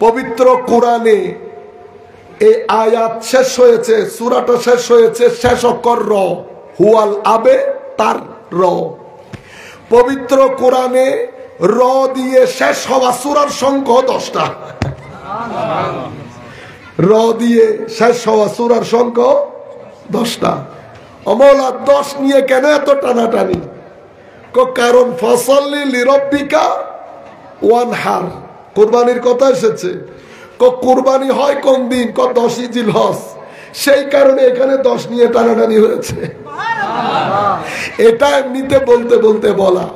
পবিত্র কোরআনে এই আয়াত শেষ হয়েছে, সূরাটা শেষ হয়েছে শেষ অক্ষর র, হুয়াল আবে তার র। পবিত্র কোরআনে র দিয়ে শেষ হওয়া সূরার সংখ্যা 10টা। র দিয়ে শেষ হওয়া সূরার সংখ্যা 10টা। অমলা 10 নিয়ে কেন এত টানাটানি? কারণ ফাসাল্লি লিরাব্বিকা ওয়ানহার, কুরবানির কথা এসেছে। কুরবানি হয় কোন দিন? 10ই জিলহজ। সেই কারণে এখানে 10 নিয়ে টানাটানি হয়েছে। এটা এমনিতে বলতে বলতে বলা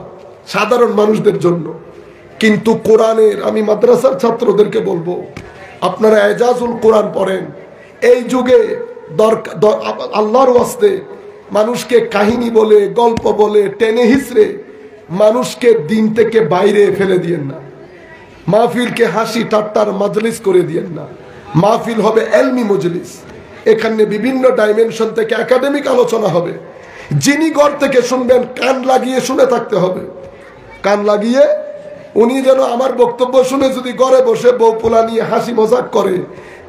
সাধারণ মানুষদের জন্য, কিন্তু কোরআনের, আমি মাদ্রাসার ছাত্রদেরকে বলবো, আপনারা এজাজুল কোরআন পড়েন। এই যুগে আল্লাহর ওয়াস্তে মানুষকে কাহিনী বলে, গল্প বলে, টেনে হিসড়ে মানুষকে দিন থেকে বাইরে ফেলে দিয়েন না। মাহফিলকে হাসি ঠাট্টার মজলিস করে দিয়েন না। মাহফিল হবে এলমি মজলিস। এখানে বিভিন্ন ডাইমেনশন থেকে একাডেমিক আলোচনা হবে। যিনি ঘর থেকে শুনবেন কান লাগিয়ে শুনে থাকতে হবে। কান লাগিয়ে, উনি যেন আমার বক্তব্য শুনে যদি ঘরে বসে বউ পোলা নিয়ে হাসি মজাক করে,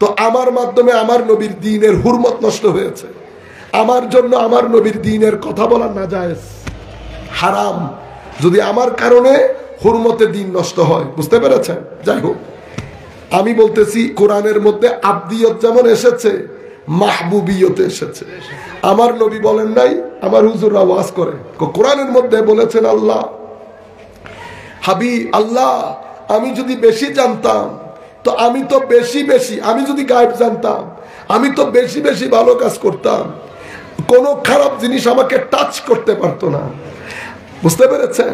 তো আমার মাধ্যমে আমার নবীর দ্বীনের হুরমত নষ্ট হয়েছে। আমার জন্য আমার নবীর দ্বীনের কথা বলা নাজায়েজ, হারাম, যদি আমার কারণে হুরমতে দ্বীন নষ্ট হয়। বুঝতে পেরেছেন? যাই হোক, আমি বলতেছি কোরআনের মধ্যে আব্দিয়ত যেমন এসেছে, মাহবুবিয়ত এসেছে। আমার নবী বলেন নাই, আমার হুজুররা ওয়াজ করে, কোরআনের মধ্যে বলেছেন আল্লাহ, আল্লাহ আমি যদি বেশি জানতাম তো আমি তো বেশি বেশি, আমি যদি গায়েব জানতাম আমি তো বেশি বেশি ভালো কাজ করতাম, কোনো খারাপ জিনিস আমাকে টাচ করতে পারতো না। বুঝতে পেরেছেন?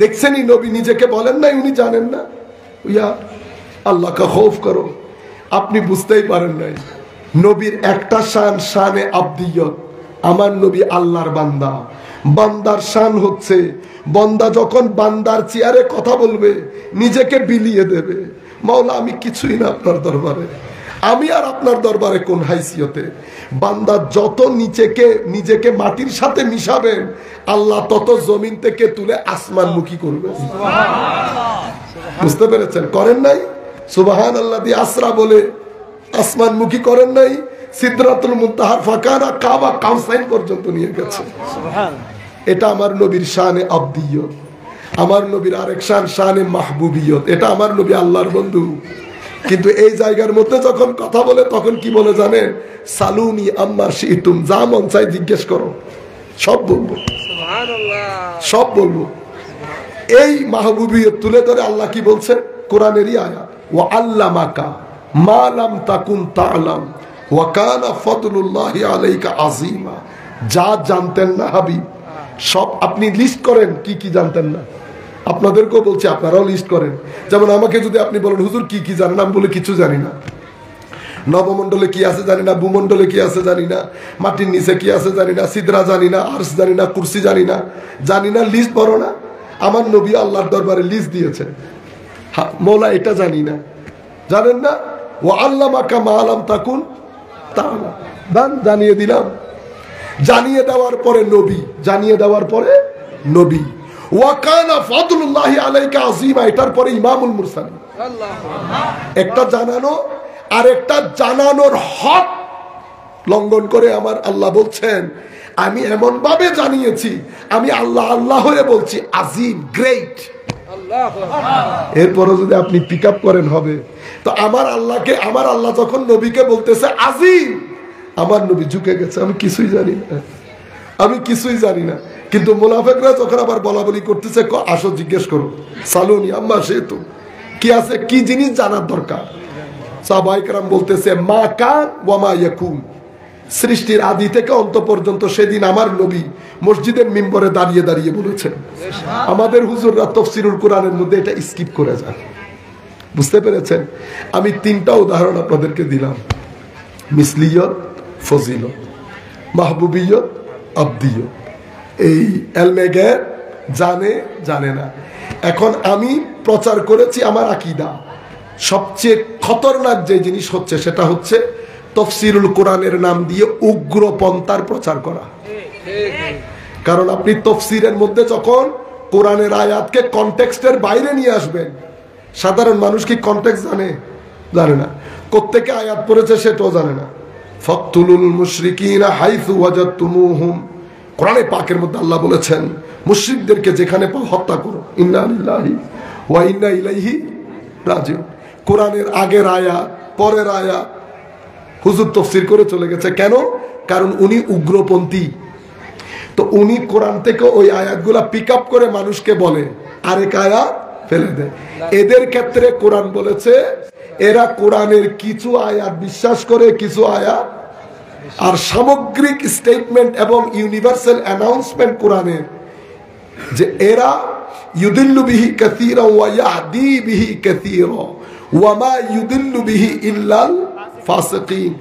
দেখছেনই নবী নিজেকে বলেন নাই উনি জানেন না। ইয়া আল্লাহ কা খৌফ করো। আপনি বুঝতেই পারেন নাই নবীর একটা শান, শানে আব্দিয়ত। আমার নবী আল্লাহর বান্দা। বান্দার শান হচ্ছে বান্দা যখন বান্দার চেয়ারে কথা বলবে নিজেকে বিলিয়ে দেবে, মাওলা আমি কিছুই না আপনার দরবারে, আমি আর আপনার দরবারে কোন হাইসিয়তে। বান্দা যত নিজেকে মাটির সাথে মিশাবেন, আল্লাহ তত জমিন থেকে তুলে আসমানমুখী করবে। বুঝতে পেরেছেন? করেন নাই? সুবহানাল্লাহ দি আসরা বলে আসমানমুখী করেন নাই? সিদরাতুল মুনতাহার ফাকানা কাবা কাউসাইন পর্যন্ত নিয়ে গেছে। এটা আমার নবীর শানে আব্দিয়ত। আমার নবীর আরেক শান, শানে মাহবুবিয়ত। এটা আমার নবী আল্লাহর বন্ধু। কিন্তু এই জায়গার মধ্যে যখন কথা বলে তখন কি বলে জানেন? সালুনি আম্মা শিতুম, যা মন চাই জিজ্ঞেস করো, সব বলবো, সব বলবো। এই মাহবুবিয়ত তুলে ধরে আল্লাহ কি বলছেন কোরআনেরই আয়াত, ওয়া আল্লামাকা মা লাম তাকুন তা'লাম ওয়া কানা ফাদলুল্লাহি আলাইকা আযীমা। যা জানতেন না হাবিব সব আপনি লিস্ট করেন, কি কি জানতেন না। আপনাদেরকেও বলছি আপনারাও লিস্ট করেন। যেমন আমাকে যদি আপনি বলেন হুজুর কি কি জানেন, আমি বলে কিছু জানি না। নবমণ্ডলে কি আছে জানি না, ভূমণ্ডলে কি আছে জানি না, মাটির নিচে কি আছে জানি না, সিদরা জানি না, আরশ জানি না, কুরসি জানি না, জানি না। লিস্ট বড় না? আমার নবী আল্লাহর দরবারে লিস্ট দিয়েছেন, মৌলা এটা জানি না, জানেন না? ওয়া আল্লামাকা মা লাম তাকুন তা'লাম, দান জানিয়ে দিলাম। জানিয়ে দেওয়ার পরে নবী, জানিয়ে দেওয়ার পরে নবী। ওয়া কানা ফাদলুল্লাহি আলাইকা আযীমা, এটার পরে ইমামুল মুরসালিন। একটা জানানো আর একটা জানানোর হক লঙ্ঘন করে আমার আল্লাহ বলছেন আমি এমন ভাবে জানিয়েছি, আমি আল্লাহ আল্লাহ হয়ে বলছি আজিম, গ্রেট। এরপরে যদি আপনি পিক আপ করেন হবে। তো আমার আল্লাহকে, আমার আল্লাহ যখন নবীকে বলতেছে আজিম, আমার নবী ঝুঁকে গেছে, আমি কিছুই জানি না, আমি কিছুই জানি না। কিন্তু মুনাফিকরা যখন আবার বলা বলি করতেছে, আসো জিজ্ঞেস করো, সালুনি আম্মা শিতু, কি আছে, কি জিনিস জানার দরকার। সাহাবায়ে কেরাম বলতেছে মা কান ওয়া মা ইয়াকুন, সৃষ্টির আদি থেকে অন্ত পর্যন্ত সেদিন আমার নবী মসজিদের মিম্বরে দাঁড়িয়ে দাঁড়িয়ে বলেছেন। আমাদের হুজুররা তাফসীরুল কোরআনের মধ্যে এটা স্কিপ করে যান। বুঝতে পেরেছেন? আমি 3টা উদাহরণ আপনাদেরকে দিলাম, মিসলিয়ত, ফজিলত, মাহবুবিয়ত, আব্দিয়ত। এই এলমে গায়ব জানে, জানে না। এখন আমি প্রচার করেছি আমার আকীদা। সবচেয়ে খতরনাক যে জিনিস হচ্ছে সেটা হচ্ছে তাফসীরুল কোরআনের নাম দিয়ে উগ্রপন্থার প্রচার করা। কারণ আপনি তাফসীরের মধ্যে যখন কোরআনের আয়াতকে কনটেক্সটের বাইরে নিয়ে আসবেন, সাধারণ মানুষ কি কনটেক্সট জানে না, কোত্থেকে আয়াত পড়েছে সেটাও জানে না। ফাকতুলুল মুশরিকিনা হাইসু ওয়াজাদতুমুহুম, কোরআনে পাকের মধ্যে আল্লাহ বলেছেন মুশরিকদেরকে যেখানে পাও হত্যা করো। ইন্না লিল্লাহি ওয়া ইন্না ইলাইহি রাজিউন। কোরআনের আগের আয়াত পরের আয়াত হুজুর তাফসীর করে চলে গেছে। কেন? কারণ উনি উগ্রপন্থী। তো উনি কোরআন থেকে ওই আয়াতগুলা পিক আপ করে মানুষকে বলে, আরেক আয়াত ফেলে দেয়। এদের ক্ষেত্রে কোরআন বলেছে এরা কোরআনের কিছু আয়াত বিশ্বাস করে, কিছু আয়াত, আর সামগ্রিক স্টেটমেন্ট এবং ইউনিভার্সাল অ্যানাউন্সমেন্ট কোরআনের যে এরা ইউদিল্লু বিহি কাসীরা ওয়া ইয়াহদি বিহি কাসীরা ওয়া মা ইউদিল্লু বিহি ইল্লাল ফাসিকিন।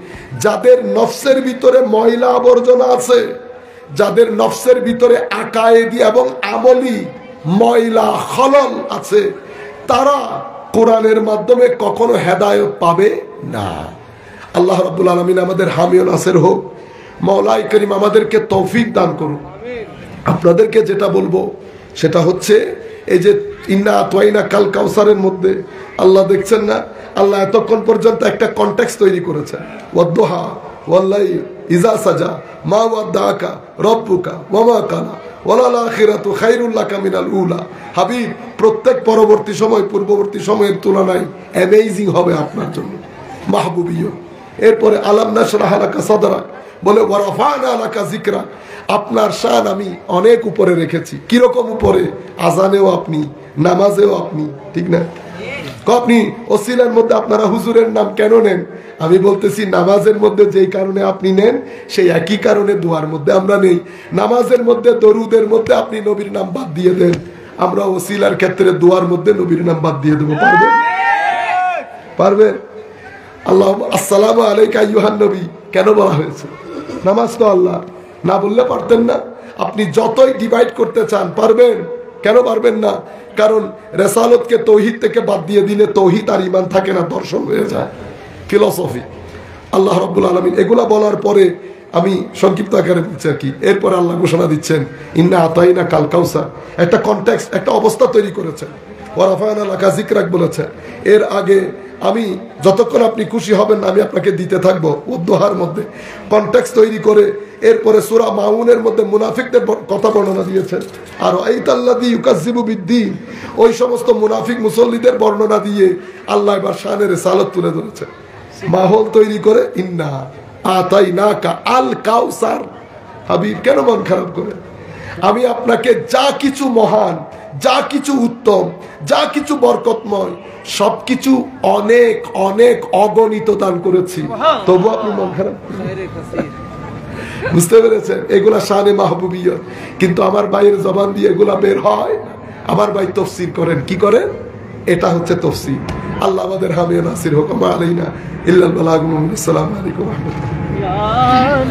যাদের নফসের ভিতরে ময়লা আবর্জনা আছে, যাদের নফসের ভিতরে আকায়েদি এবং আমলি ময়লা খলল আছে, তারা কোরআনের মাধ্যমে কখনো হেদায়েত পাবে না। আল্লাহ রাব্বুল আলামিন আমাদের হামি ও নাসির হোক। মাওলাই করিম আমাদেরকে তৌফিক দান করুন। আপনাদেরকে যেটা বলবো সেটা হচ্ছে এই যে ইন্না আতওয়াইনা কাল কাউসারের মধ্যে আল্লাহ দেখছেন না, আল্লাহ এতক্ষণ পর্যন্ত একটা কনটেক্সট তৈরি করেছেন। ওয়াদ্দুহা ওয়াল্লাইল ইযা সাজা মা ওয়াদ্দাআকা রাব্বুকা ওয়া মা কালা ওয়ালাল আখিরাতু খায়রুল লাকা মিনাল উলা। হাবিব, প্রত্যেক পরবর্তী সময় পূর্ববর্তী সময়ের তুলনায় অ্যামেজিং হবে আপনার জন্য, মাহবুবিয়্য। এরপরে আলাম নাশরাহ লাকা সাদরাক বলে ওয়া রাফা'না লাকা যিকরাক, আপনার শান আমি অনেক উপরে রেখেছি। কিরকম উপরে? আজানেও আপনি, নামাজেও আপনি, ঠিক না? আপনি ওসিলার মধ্যে আপনারা হুজুরের নাম কেন নেন? আমি বলতেছি নামাজের মধ্যে যেই কারণে আপনি নেন সেই একই কারণে দোয়ার মধ্যে আমরা নেই। নামাজের মধ্যে দরুদের মধ্যে আপনি নবীর নাম বাদ দিয়ে দেন, আমরা ওসিলার ক্ষেত্রে দোয়ার মধ্যে নবীর নাম বাদ দিয়ে দেবো। পারবেন? আল্লাহ আসসালামু আলাইকা আইয়ুহান নবী কেন বলা হয়েছে? নামাজ তো আল্লাহ, না বললে পারতেন না? আপনি যতই ডিভাইড করতে চান পারবেন? কেন পারবেন না? কারণ রেসালতকে তৌহিদ থেকে বাদ দিয়ে দিলে তৌহিদ আর ঈমান থাকে না, দর্শন হয়ে যায়, ফিলোসফি। আল্লাহ রাব্বুল আলামিন এগুলা বলার পরে আমি সংক্ষিপ্ত আকারে বলছি আর কি। এরপরে আল্লাহ ঘোষণা দিচ্ছেন ইন্না আতাইনা কাল কাউসার, একটা কনটেক্সট, একটা অবস্থা তৈরি করেছেন। ওয়া রাফা'না লাকা যিকরাক বলেছেন। এর আগে আমি যতক্ষণ আপনি খুশি হবেন আমি আপনাকে দিতে থাকবো। উদ্দোহার মধ্যে কনটেক্সট তৈরি করে এরপরে সূরা মাউনের মধ্যে মুনাফিকদের কথা বর্ণনা দিয়েছেন। আর আইতাল্লাযী ইউকাজ্জিবু বিদ্দীন, ওই সমস্ত মুনাফিক মুসল্লিদের বর্ণনা দিয়ে আল্লাহ এবার শানের রিসালাত তুলে ধরেছেন। মাহল তৈরি করে ইন্না আতাইনাকা আল কাউসার। হাবিব, কেন মন খারাপ করে? আমি আপনাকে যা কিছু মহান, যা কিছু উত্তম, যা কিছু বরকতময়, সবকিছু অনেক অনেক অগণিত দান করেছি, তবু আপনি মন খারাপ করেন? বুঝতে পেরেছেন? এগুলা শানে মাহবুবিয়ত, কিন্তু আমার ভাইয়ের জবান দিয়ে এগুলা বের হয়। আমার ভাই তাফসীর করেন, কি করেন? এটা হচ্ছে তাফসীর। আল্লাহ আমাদের হামি ও নাসির হোক। মা আলাইনা ইল্লাল বালাগুল মুবিন। আসসালামু আলাইকুম ওয়া রাহমাতুল্লাহ। ইয়া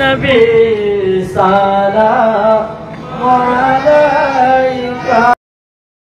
নবী সালাম আলাইকা।